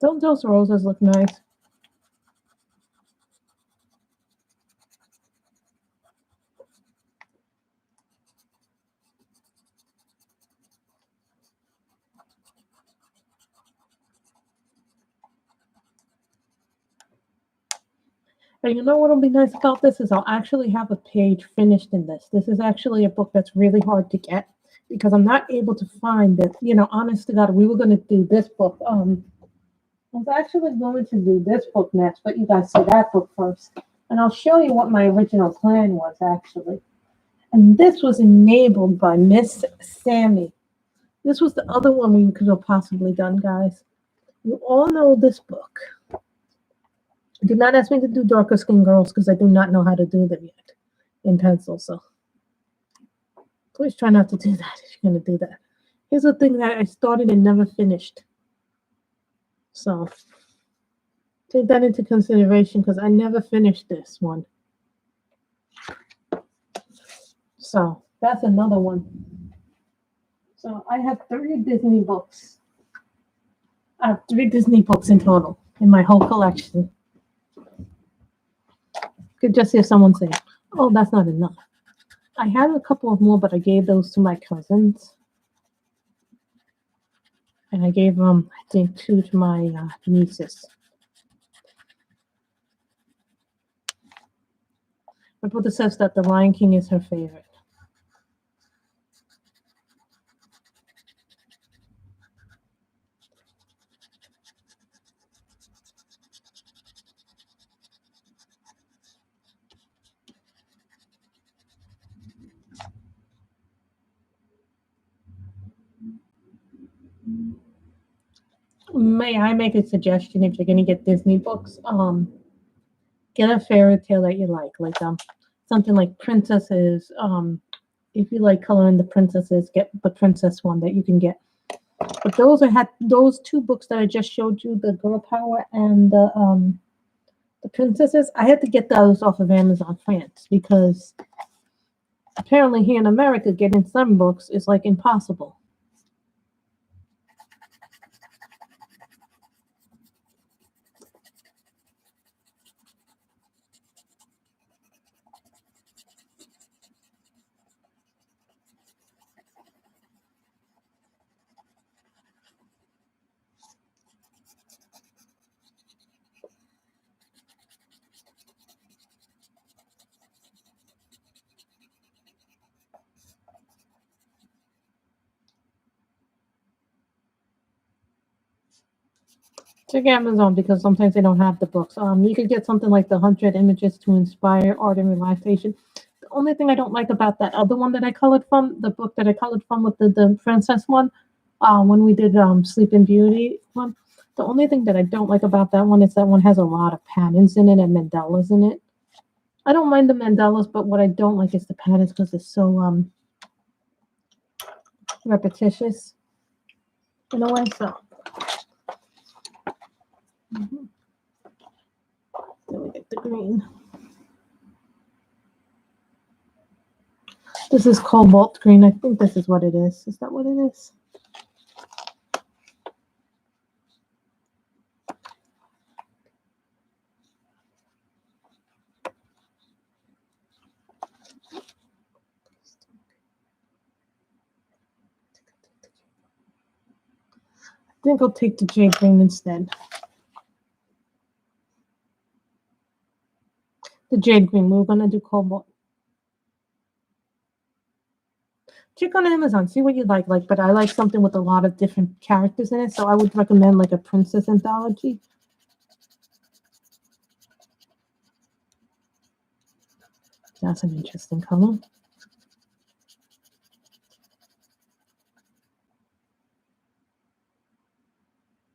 Don't those roses look nice? And you know what'll be nice about this is I'll actually have a page finished in this. This is actually a book that's really hard to get because I'm not able to find it. You know, honest to God, we were going to do this book. I was actually going to do this book next, but you guys see that book first. And I'll show you what my original plan was actually. And this was enabled by Miss Sammy. This was the other one we could have possibly done, guys. You all know this book. Do not ask me to do darker skin girls because I do not know how to do them yet in pencil. So please try not to do that if you're going to do that. Here's the thing that I started and never finished. So take that into consideration because I never finished this one. So that's another one. So I have 3 Disney books. I have 3 Disney books in total in my whole collection. Could just hear someone say, "Oh, that's not enough." I had a couple of more, but I gave those to my cousins. And I gave I think 2 to my nieces. My brother says that The Lion King is her favorite. May I make a suggestion if you're gonna get Disney books? Get a fairy tale that you like something like princesses. If you like coloring the princesses, get the princess one that you can get. But those 2 books that I just showed you, the Girl Power and the princesses. I had to get those off of Amazon France because apparently here in America, getting some books is like impossible. Check Amazon because sometimes they don't have the books. You could get something like the 100 Images to Inspire Art and Relaxation. The only thing I don't like about that other one that I colored from, the book that I colored from with the princess one, when we did Sleeping Beauty one, the only thing that I don't like about that one is that one has a lot of patterns in it and mandalas in it. I don't mind the mandalas, but what I don't like is the patterns because it's so repetitious in a way. So. Then we get the green. This is Cobalt Green. I think this is what it is. Is that what it is? think I'll take the jade green instead. The jade green. We're gonna do cobalt. Check on Amazon, see what you like. But I like something with a lot of different characters in it, so I would recommend like a princess anthology. That's an interesting color.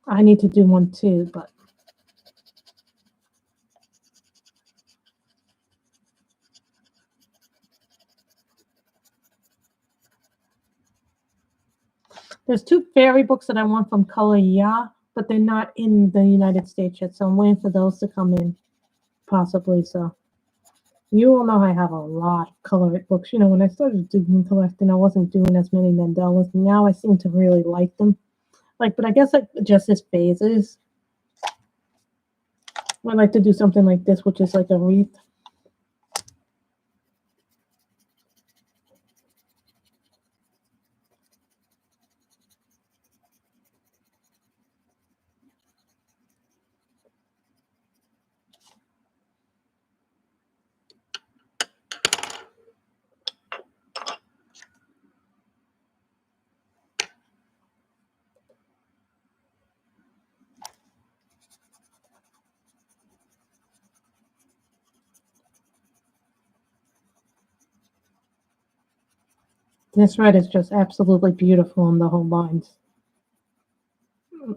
I need to do one too, but there's 2 fairy books that I want from Color Yeah, but they're not in the United States yet, so I'm waiting for those to come in, possibly. So you all know I have a lot of colored books. You know, when I started doing collecting, I wasn't doing as many Mandelas. Now I seem to really like them. But I guess just as phases. I like to do something like this, which is like a wreath. This red is just absolutely beautiful in the whole lines.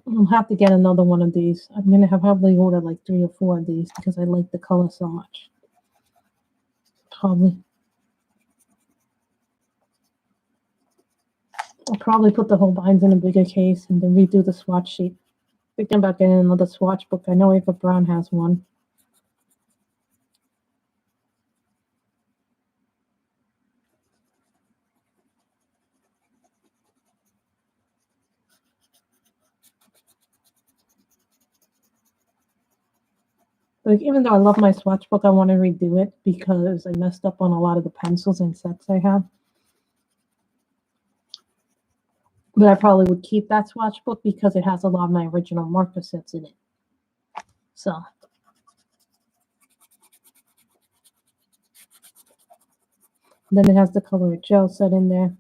I'll have to get another one of these. I'm going to have probably ordered like 3 or 4 of these because I like the color so much. I'll probably put the whole binds in a bigger case and then redo the swatch sheet. Thinking about getting another swatch book. I know Ava Brown has one. Even though I love my swatch book, I want to redo it because I messed up on a lot of the pencils and sets I have. But I probably would keep that swatch book because it has a lot of my original marker sets in it. So. Then it has the color of gel set in there.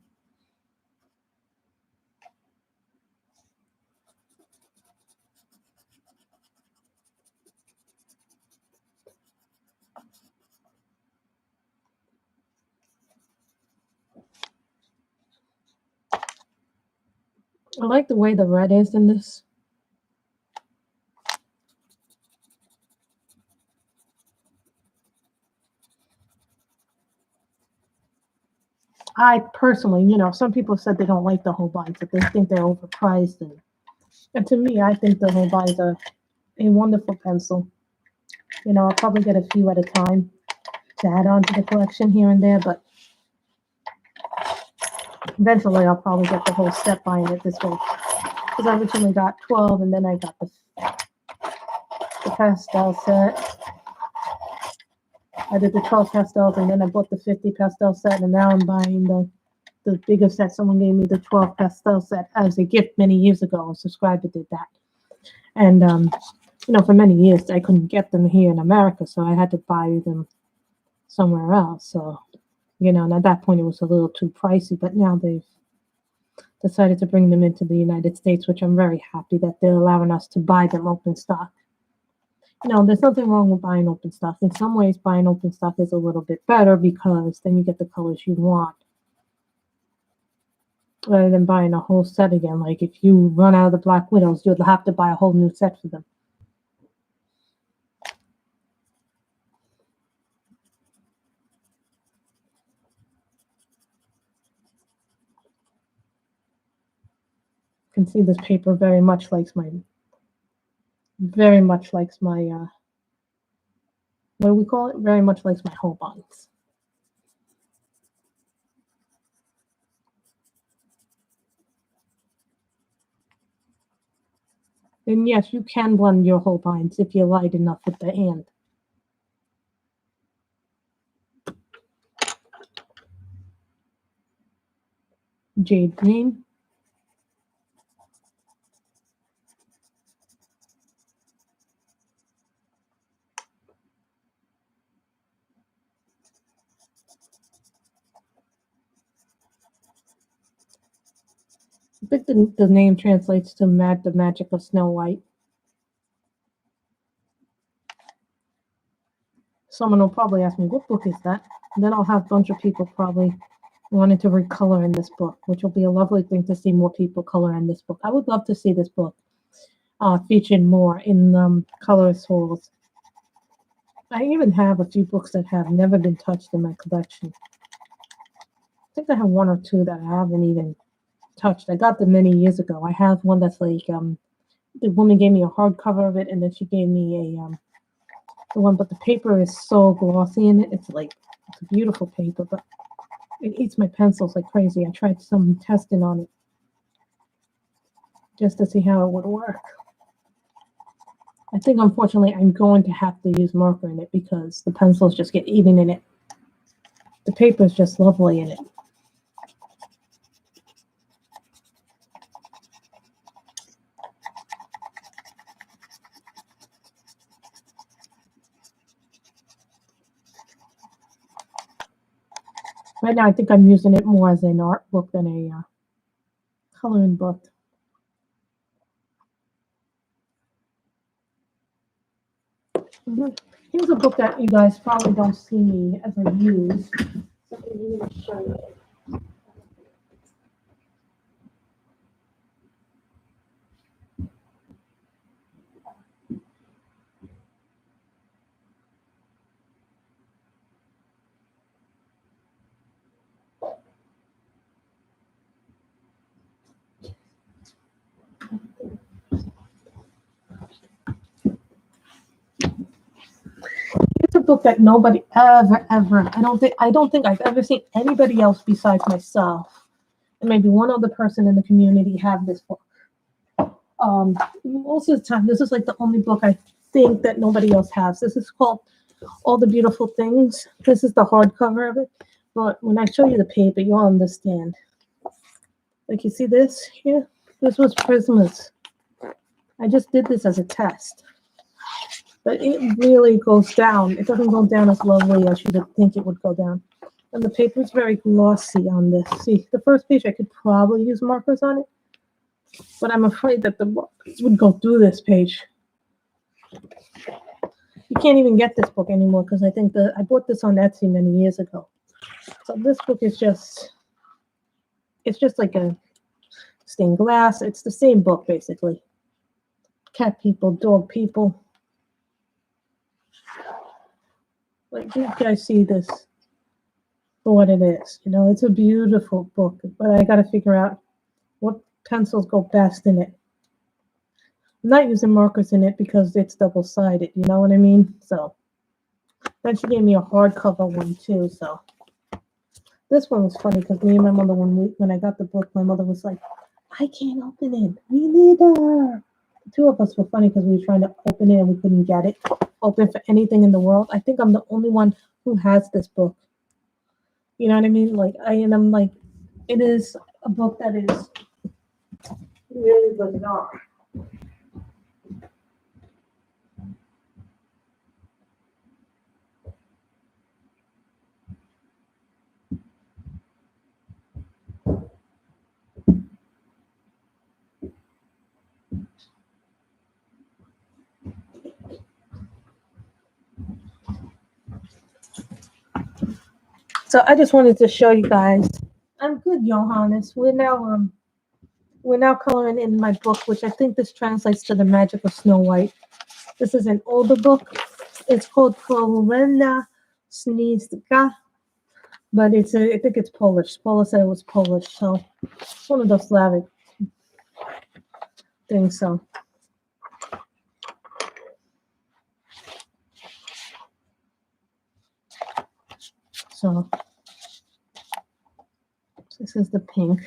I like the way the red is in this. I personally, some people said they don't like the Holbeins, that they think they're overpriced. And to me, I think the Holbeins are a wonderful pencil. I'll probably get a few at a time to add on to the collection here and there, but eventually I'll probably get the whole set buying it this way. Because I originally got 12, and then I got the pastel set. I did the 12 pastels, and then I bought the 50 pastel set, and now I'm buying the bigger set. Someone gave me the 12 pastel set as a gift many years ago. A subscriber did that. And, for many years, I couldn't get them here in America, so I had to buy them somewhere else. So, and at that point, it was a little too pricey, but now they've decided to bring them into the United States, which I'm very happy that they're allowing us to buy them open stock. There's nothing wrong with buying open stock. In some ways, buying open stock is a little bit better because then you get the colors you want. Rather than buying a whole set again. Like if you run out of the Black Widows, you'll have to buy a whole new set for them. You can see this paper very much likes my what do we call it? Very much likes my Holbeins. And yes, you can blend your Holbeins if you're light enough with the hand. Jade green. I think the name translates to the Magic of Snow White. Someone will probably ask me, what book is that? And then I'll have a bunch of people probably wanting to recolor in this book, which will be a lovely thing to see more people color in this book. I would love to see this book featured more in colorist halls. I even have a few books that have never been touched in my collection. I think I have one or two that I haven't even touched. I got them many years ago. I have one that's like the woman gave me a hardcover of it, and then she gave me the one, but the paper is so glossy in it. It's a beautiful paper, but it eats my pencils like crazy. I tried some testing on it just to see how it would work. I think, unfortunately, I'm going to have to use marker in it because the pencils just get eaten in it. The paper is just lovely in it. Right now, I think I'm using it more as an art book than a coloring book. Here's a book that you guys probably don't see me ever use. So I'm going to show you. It's a book that nobody ever, I don't think I've ever seen anybody else besides myself and maybe one other person in the community have this book. Most of the time, this is like the only book I think that nobody else has. This is called All the Beautiful Things. This is the hardcover of it. But when I show you the paper, you'll understand. Like, you see this here? This was Prisma's. I just did this as a test. But it really goes down. It doesn't go down as lovely as you would think it would go down. And the paper is very glossy on this. See, the first page, I could probably use markers on it. But I'm afraid that the markers would go through this page. You can't even get this book anymore because I think I bought this on Etsy many years ago. So this book is just like a stained glass. It's the same book, basically. Cat people, dog people. Like, you guys see this for what it is. You know, it's a beautiful book, but I got to figure out what pencils go best in it. I'm not using markers in it because it's double-sided, you know what I mean? So then she gave me a hardcover one too. So this one was funny because me and my mother, when I got the book, my mother was like, I can't open it. Me neither. The two of us were funny because we were trying to open it and we couldn't get it open for anything in the world. I think I'm the only one who has this book. You know what I mean? Like, I'm like, it is a book that is really bizarre. So I just wanted to show you guys. I'm good, Johannes. We're now coloring in my book, which I think this translates to the Magic of Snow White. This is an older book. It's called Polena Sniezka, but I think it's Polish. Paula said it was Polish, so it's one of those Slavic things. So this is the pink.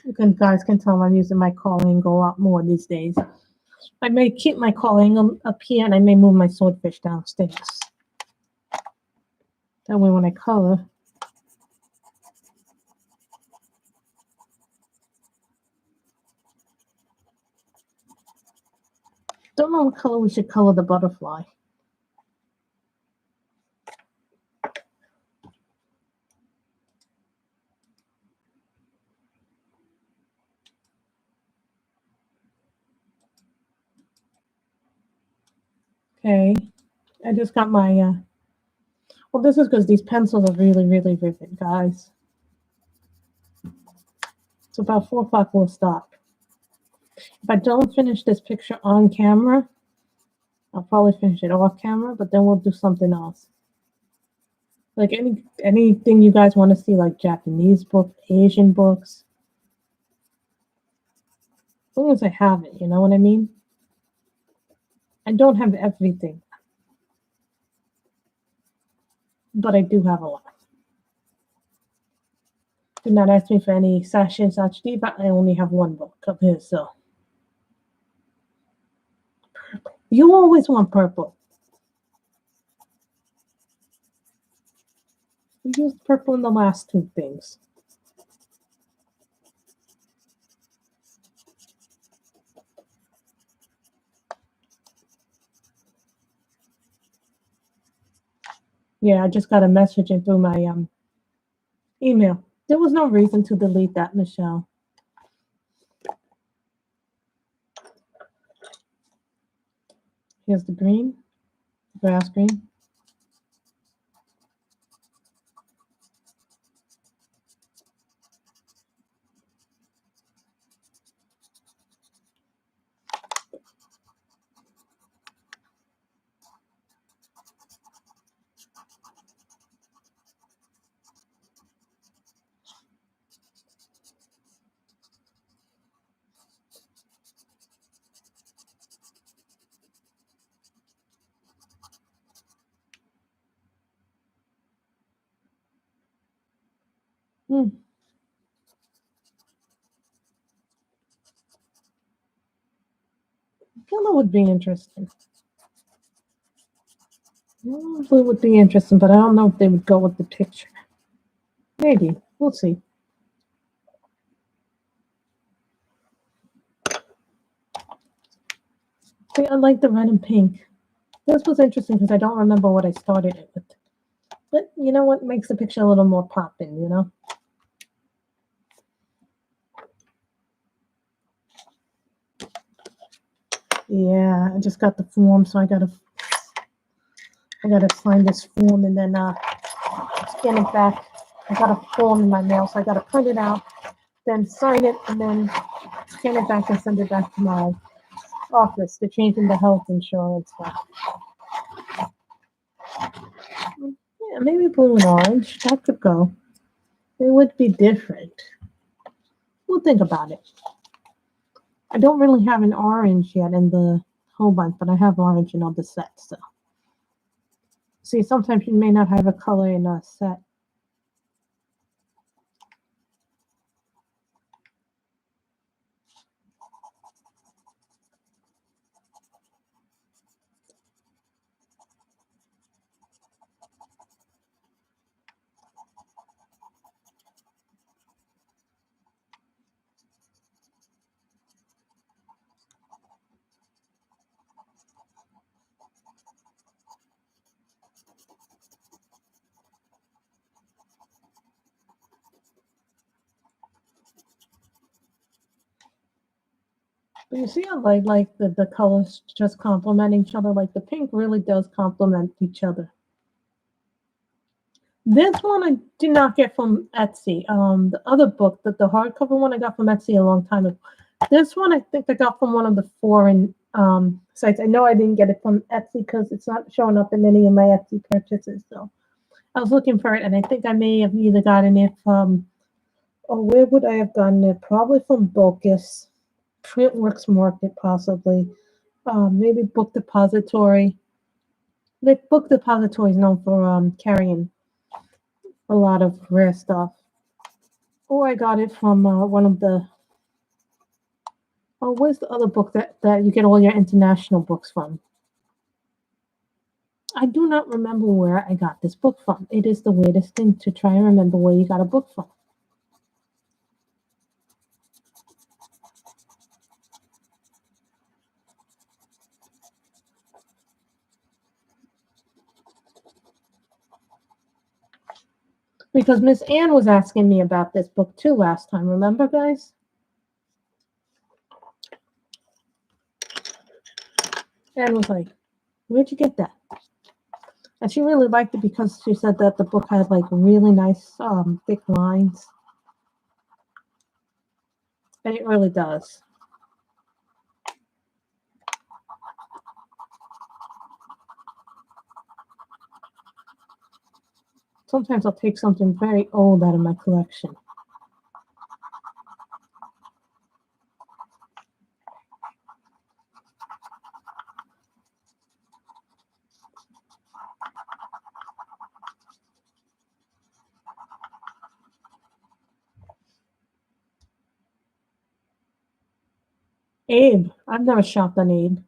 You guys can tell I'm using my call angle a lot more these days. I may keep my call angle up here and I may move my swordfish downstairs. That way when I color, Don't know what color we should color the butterfly. Okay, I just got my, well, this is because these pencils are really, really vivid, guys. It's about 4 o'clock, we'll stop. If I don't finish this picture on camera, I'll probably finish it off camera, but then we'll do something else. Like anything you guys want to see, like Japanese books, Asian books. As long as I have it, you know what I mean? I don't have everything, but I do have a lot. Do not ask me for any sessions HD, but I only have one book up here, so. Purple. You always want purple. We used purple in the last 2 things. Yeah, I just got a message in through my email. There was no reason to delete that, Michelle. Here's the green, grass green. Yellow would be interesting. Yellow would be interesting, but I don't know if they would go with the picture. Maybe. We'll see. See, I like the red and pink. This was interesting because I don't remember what I started it with. But you know what makes the picture a little more popping, you know? Yeah, I just got the form, so I gotta sign this form and then scan it back. I got a form in my mail, so I gotta print it out, then sign it, and then scan it back and send it back to my office. They're changing the health insurance stuff. Yeah, maybe blue and orange. That could go. It would be different. We'll think about it. I don't really have an orange yet in the whole bunch, but I have orange in all the sets. So, see, sometimes you may not have a color in a set. But you see how like the colors just complement each other? Like the pink really does complement each other. This one I did not get from Etsy. The other book, the hardcover one I got from Etsy a long time ago. This one I think I got from one of the foreign sites. I know I didn't get it from Etsy because it's not showing up in any of my Etsy purchases. So I was looking for it, and I think I may have either gotten it from, oh, where would I have gotten it? Probably from Bocus, Printworks Market, possibly. Maybe Book Depository. The Book Depository is known for carrying a lot of rare stuff. Or I got it from one of the. Oh, where's the other book that you get all your international books from? I do not remember where I got this book from. It is the weirdest thing to try and remember where you got a book from. Because Miss Ann was asking me about this book too last time. Remember, guys? Ann was like, where'd you get that? And she really liked it because she said that the book had like really nice thick lines. And it really does. Sometimes I'll take something very old out of my collection. Abe. I've never shopped on Abe.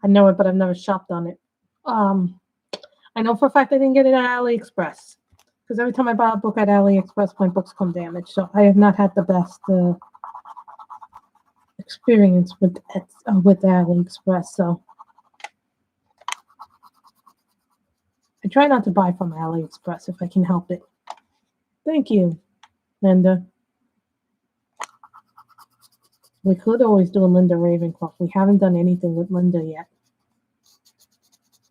I know it, but I've never shopped on it. I know for a fact I didn't get it at AliExpress. Because every time I buy a book at AliExpress, my books come damaged. So I have not had the best experience with AliExpress. So I try not to buy from AliExpress if I can help it. Thank you, Linda. We could always do a Linda Ravencroft. We haven't done anything with Linda yet.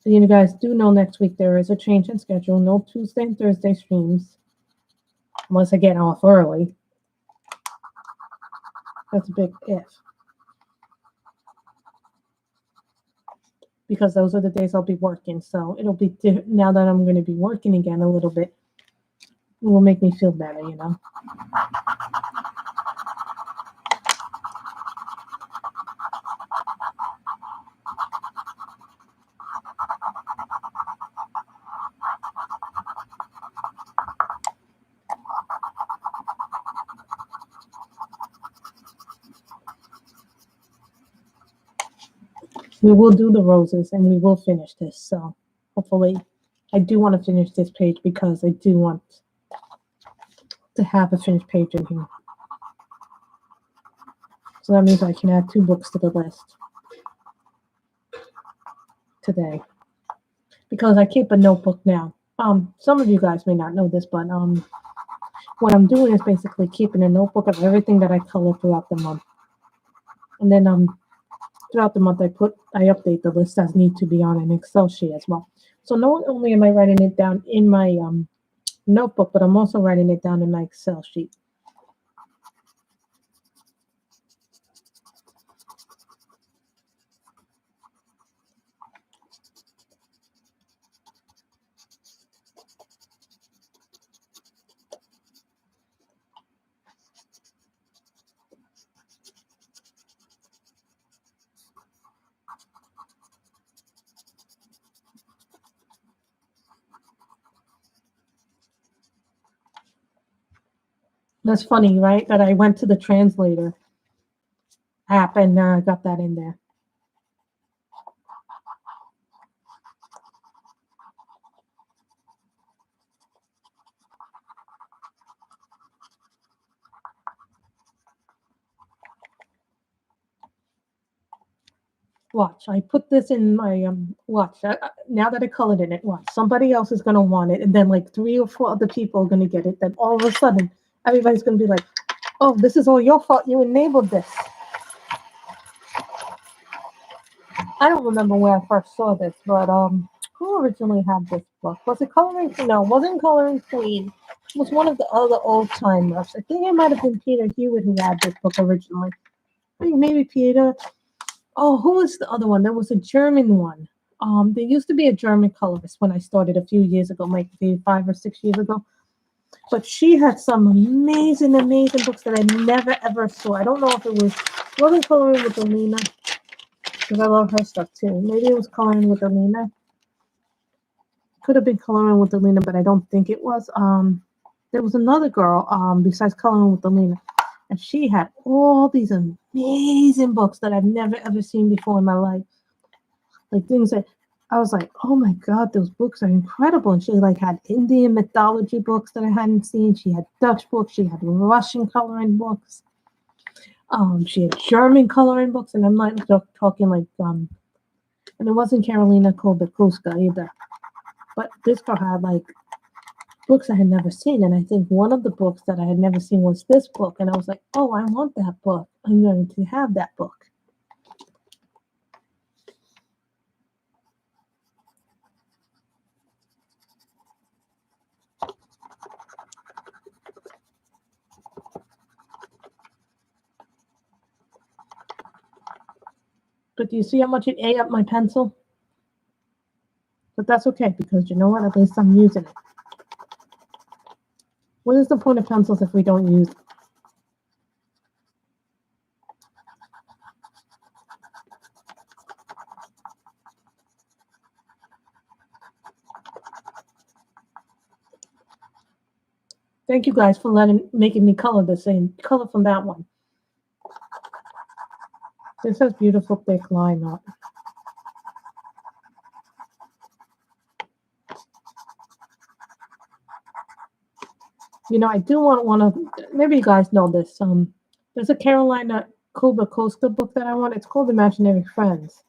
So you guys do know next week there is a change in schedule. No Tuesday and Thursday streams. Unless I get off early. That's a big if. Because those are the days I'll be working. So it'll be different now that I'm going to be working again a little bit. It will make me feel better, you know. We will do the roses and we will finish this. So hopefully I do want to finish this page because I do want to have a finished page in here. So that means I can add 2 books to the list today. Because I keep a notebook now. Some of you guys may not know this, but what I'm doing is basically keeping a notebook of everything that I color throughout the month. And then throughout the month I update the list as need to be on an Excel sheet as well. So not only am I writing it down in my notebook, but I'm also writing it down in my Excel sheet. That's funny, right? That I went to the translator app and got that in there. Watch, I put this in my watch. Now that I colored in it, watch. Somebody else is gonna want it, and then like 3 or 4 other people are gonna get it. Then all of a sudden, everybody's gonna be like, "Oh, this is all your fault. You enabled this." I don't remember where I first saw this, but who originally had this book? Was it Coloring? No, it wasn't Coloring Queen. It was one of the other old timers. I think it might have been Peter Hewitt who had this book originally. I think maybe Peter. Oh, who was the other one? There was a German one. There used to be a German colorist when I started a few years ago, like maybe 5 or 6 years ago. But she had some amazing, amazing books that I never ever saw. I don't know if it wasn't Coloring with Alina, because I love her stuff too. Maybe it was Coloring with Alina. Could have been Coloring with Alina, but I don't think it was. There was another girl besides Coloring with Alina. And she had all these amazing books that I've never ever seen before in my life. Like things that I was like, oh my God, those books are incredible. And she like had Indian mythology books that I hadn't seen. She had Dutch books. She had Russian coloring books. She had German coloring books. And I'm not talking like, and it wasn't Karolina Kobakowska either. But this girl had like books I had never seen. And I think one of the books that I had never seen was this book. And I was like, oh, I want that book. I'm going to have that book. But do you see how much it ate up my pencil? But that's okay, because you know what? At least I'm using it. What is the point of pencils if we don't use them? Thank you guys for making me color the same color from that one. This has beautiful thick line art. You know, I do want one of, maybe you guys know this. There's a Carolina Cuba Costa book that I want. It's called Imaginary Friends.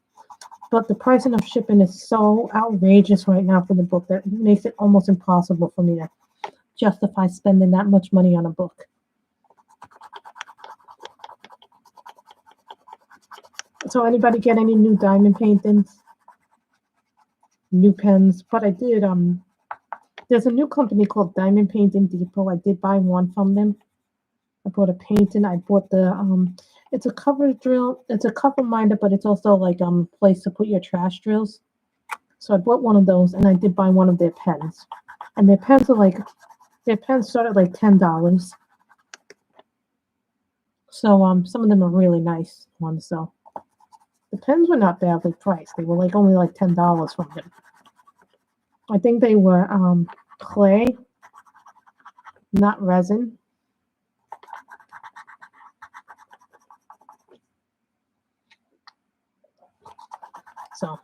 But the pricing of shipping is so outrageous right now for the book that it makes it almost impossible for me to justify spending that much money on a book. So anybody get any new diamond paintings? New pens? But I did, there's a new company called Diamond Painting Depot. I did buy one from them. I bought a painting. I bought the, it's a cover drill. It's a cover minder, but it's also like place to put your trash drills. So I bought one of those, and I did buy one of their pens. And their pens are like, their pens start at like $10. So some of them are really nice ones. So the pens were not badly priced. They were like only like $10 from them. I think they were clay, not resin. So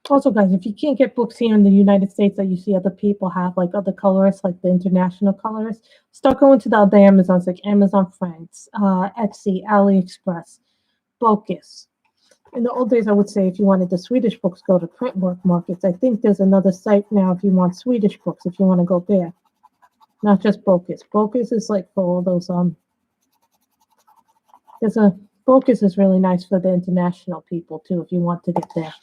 also, guys, if you can't get books here in the United States that you see other people have, like other colorists, like the international colorists, start going to the other Amazons, like Amazon France, Etsy, AliExpress, Focus. In the old days, I would say if you wanted the Swedish books, go to Printwork Markets. I think there's another site now if you want Swedish books, if you want to go there. Not just Focus. Focus is like for all those, Focus is really nice for the international people too, if you want to get there.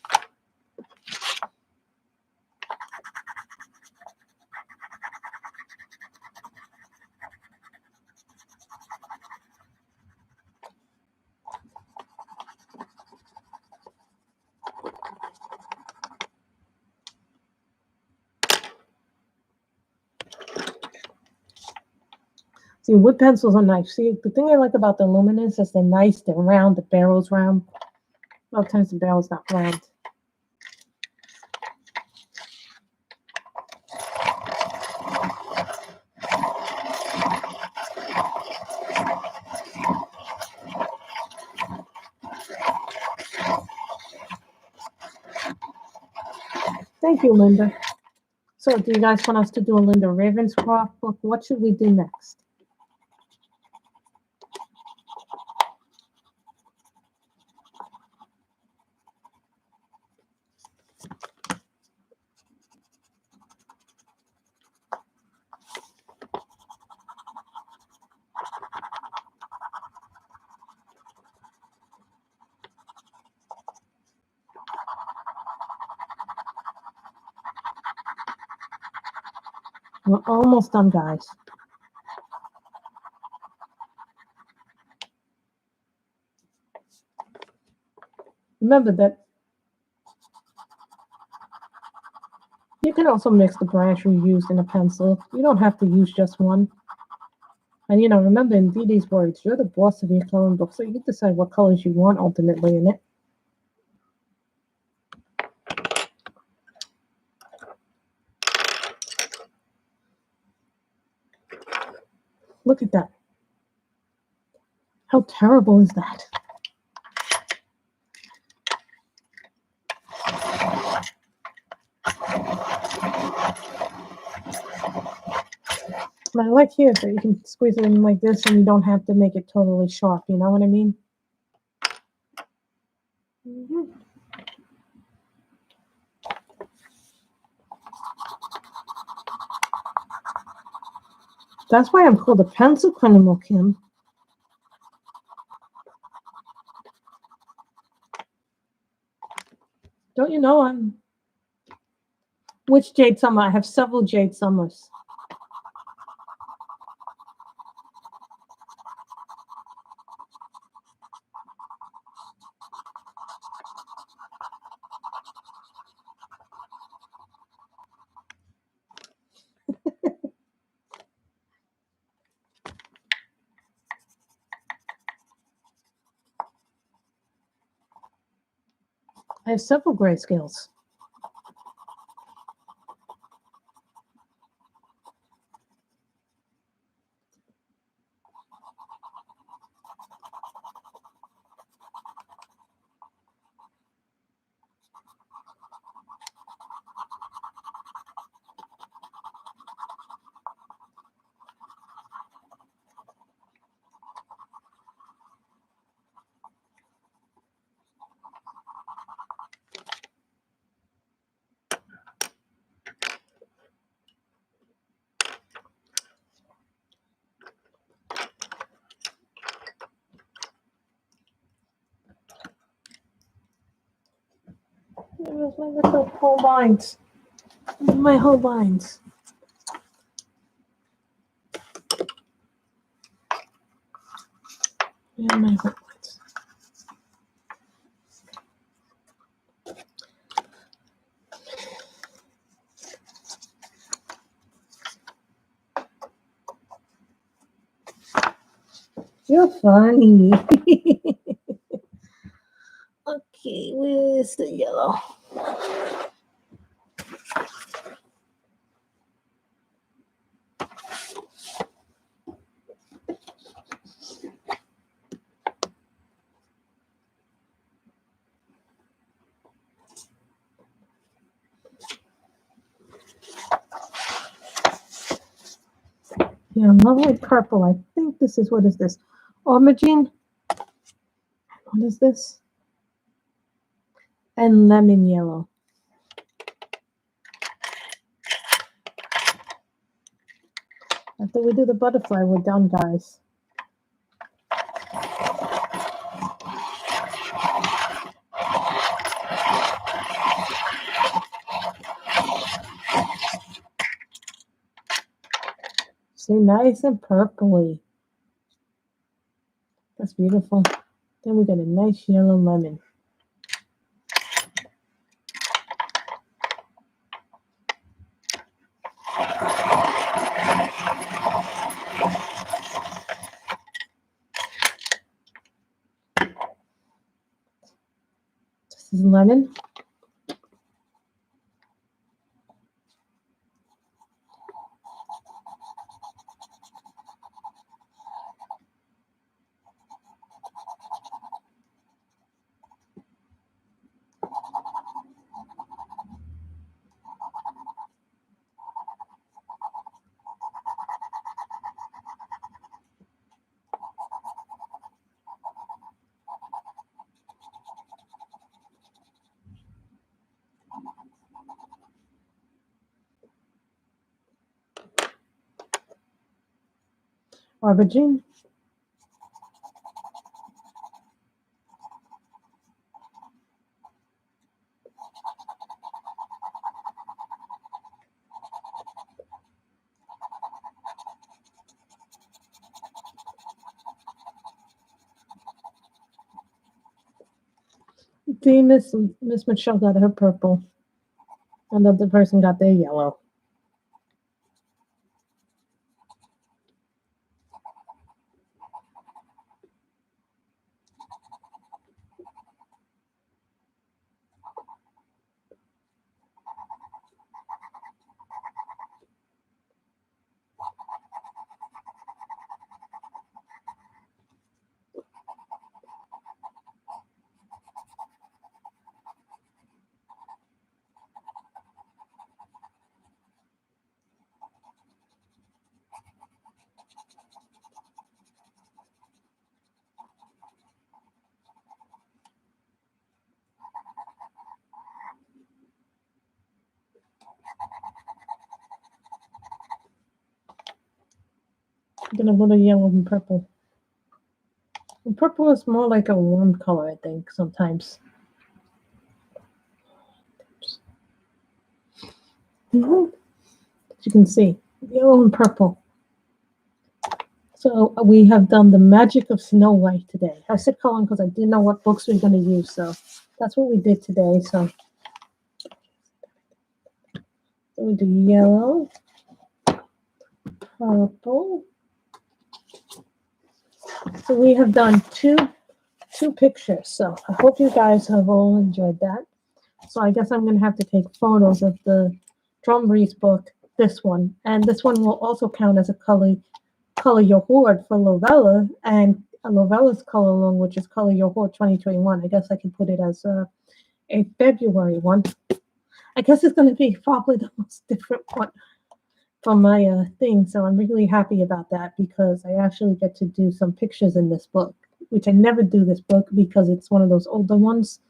See, wood pencils are nice. See, the thing I like about the Luminance is they're nice, they're round, the barrel's round. A lot of times the barrel's not round. Thank you, Linda. So, do you guys want us to do a Linda Ravenscroft book? What should we do next? We're almost done, guys. Remember that you can also mix the brush you used in a pencil. You don't have to use just one. And you know, remember in Dee Dee's words, you're the boss of your coloring book, so you decide what colors you want ultimately in it. Look at that. How terrible is that? But I like here that you can squeeze it in like this and you don't have to make it totally sharp, you know what I mean? Mm-hmm. That's why I'm called a pencil criminal, Kim. Don't you know I'm... Which Jade Summer? I have several Jade Summers. I have several grayscales. There's my little whole lines. My whole lines. Yeah, my whole lines. You're funny. Okay, where's the yellow? Yeah, lovely purple. I think this is, what is this? Aubergine? What is this? And lemon yellow. After we do the butterfly, we're done, guys. See, nice and purpley. That's beautiful. Then we got a nice yellow lemon. This is lemon. Aubergine. See, Miss Michelle got her purple. Another person got their yellow. Get a little yellow and purple. And purple is more like a warm color, I think, sometimes. As you can see, yellow and purple. So we have done the Magic of Snow White today. I said coloring because I didn't know what books we were going to use, so that's what we did today. So we do yellow, purple. So we have done two pictures. So I hope you guys have all enjoyed that. So I guess I'm going to have to take photos of the Drom Reis book, this one. And this one will also count as a color your hoard for Lovella, and Lovella's color along, which is Color Your Hoard 2021. I guess I can put it as a February one. I guess it's going to be probably the most different one from my thing. So I'm really happy about that because I actually get to do some pictures in this book, which I never do this book because it's one of those older ones.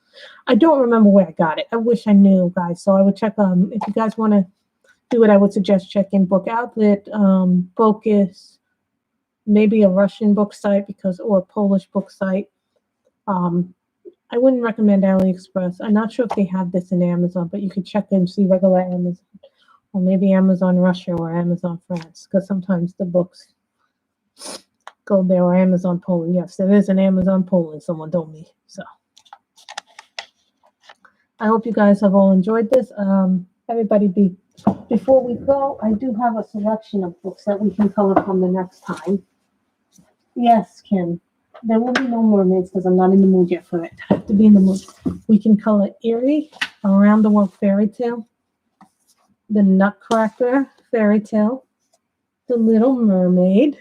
I don't remember where I got it. I wish I knew, guys. So I would check, if you guys want to do it, I would suggest checking Book Outlet, Focus, maybe a Russian book site or a Polish book site. I wouldn't recommend AliExpress. I'm not sure if they have this in Amazon, but you could check and see regular Amazon, or maybe Amazon Russia or Amazon France, because sometimes the books go there, or Amazon Poland. Yes, there is an Amazon Poland, someone told me. So I hope you guys have all enjoyed this. Everybody, before we go, I do have a selection of books that we can color from the next time. Yes, Kim. There will be no mermaids because I'm not in the mood yet for it. I have to be in the mood. We can color Eerie, Around the World Fairy Tale, The Nutcracker Fairy Tale, The Little Mermaid.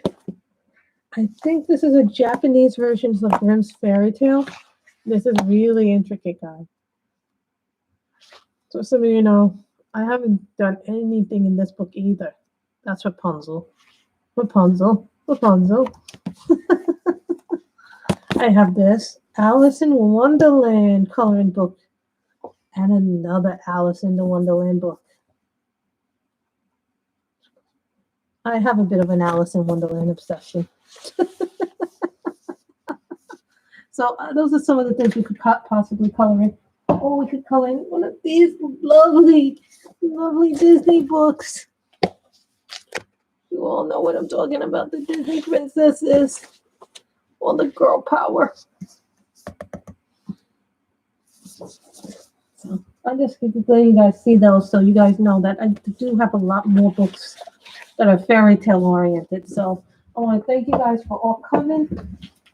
I think this is a Japanese version of Grimm's Fairy Tale. This is really intricate, guys. So some of you know, I haven't done anything in this book either. That's Rapunzel. Rapunzel. Rapunzel. I have this Alice in Wonderland coloring book and another Alice in the Wonderland book. I have a bit of an Alice in Wonderland obsession. So those are some of the things we could possibly color in. Oh, we could color in one of these lovely, lovely Disney books. You all know what I'm talking about, the Disney princesses. Or the girl power. So I'm just letting you guys see those so you guys know that I do have a lot more books that are fairy tale oriented. So I want to thank you guys for all coming.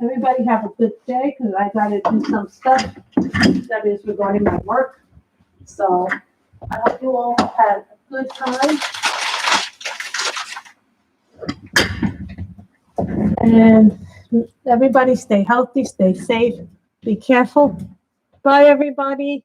Everybody have a good day because I got to do some stuff that is regarding my work. So I hope you all had a good time. And everybody stay healthy, stay safe, be careful. Bye, everybody.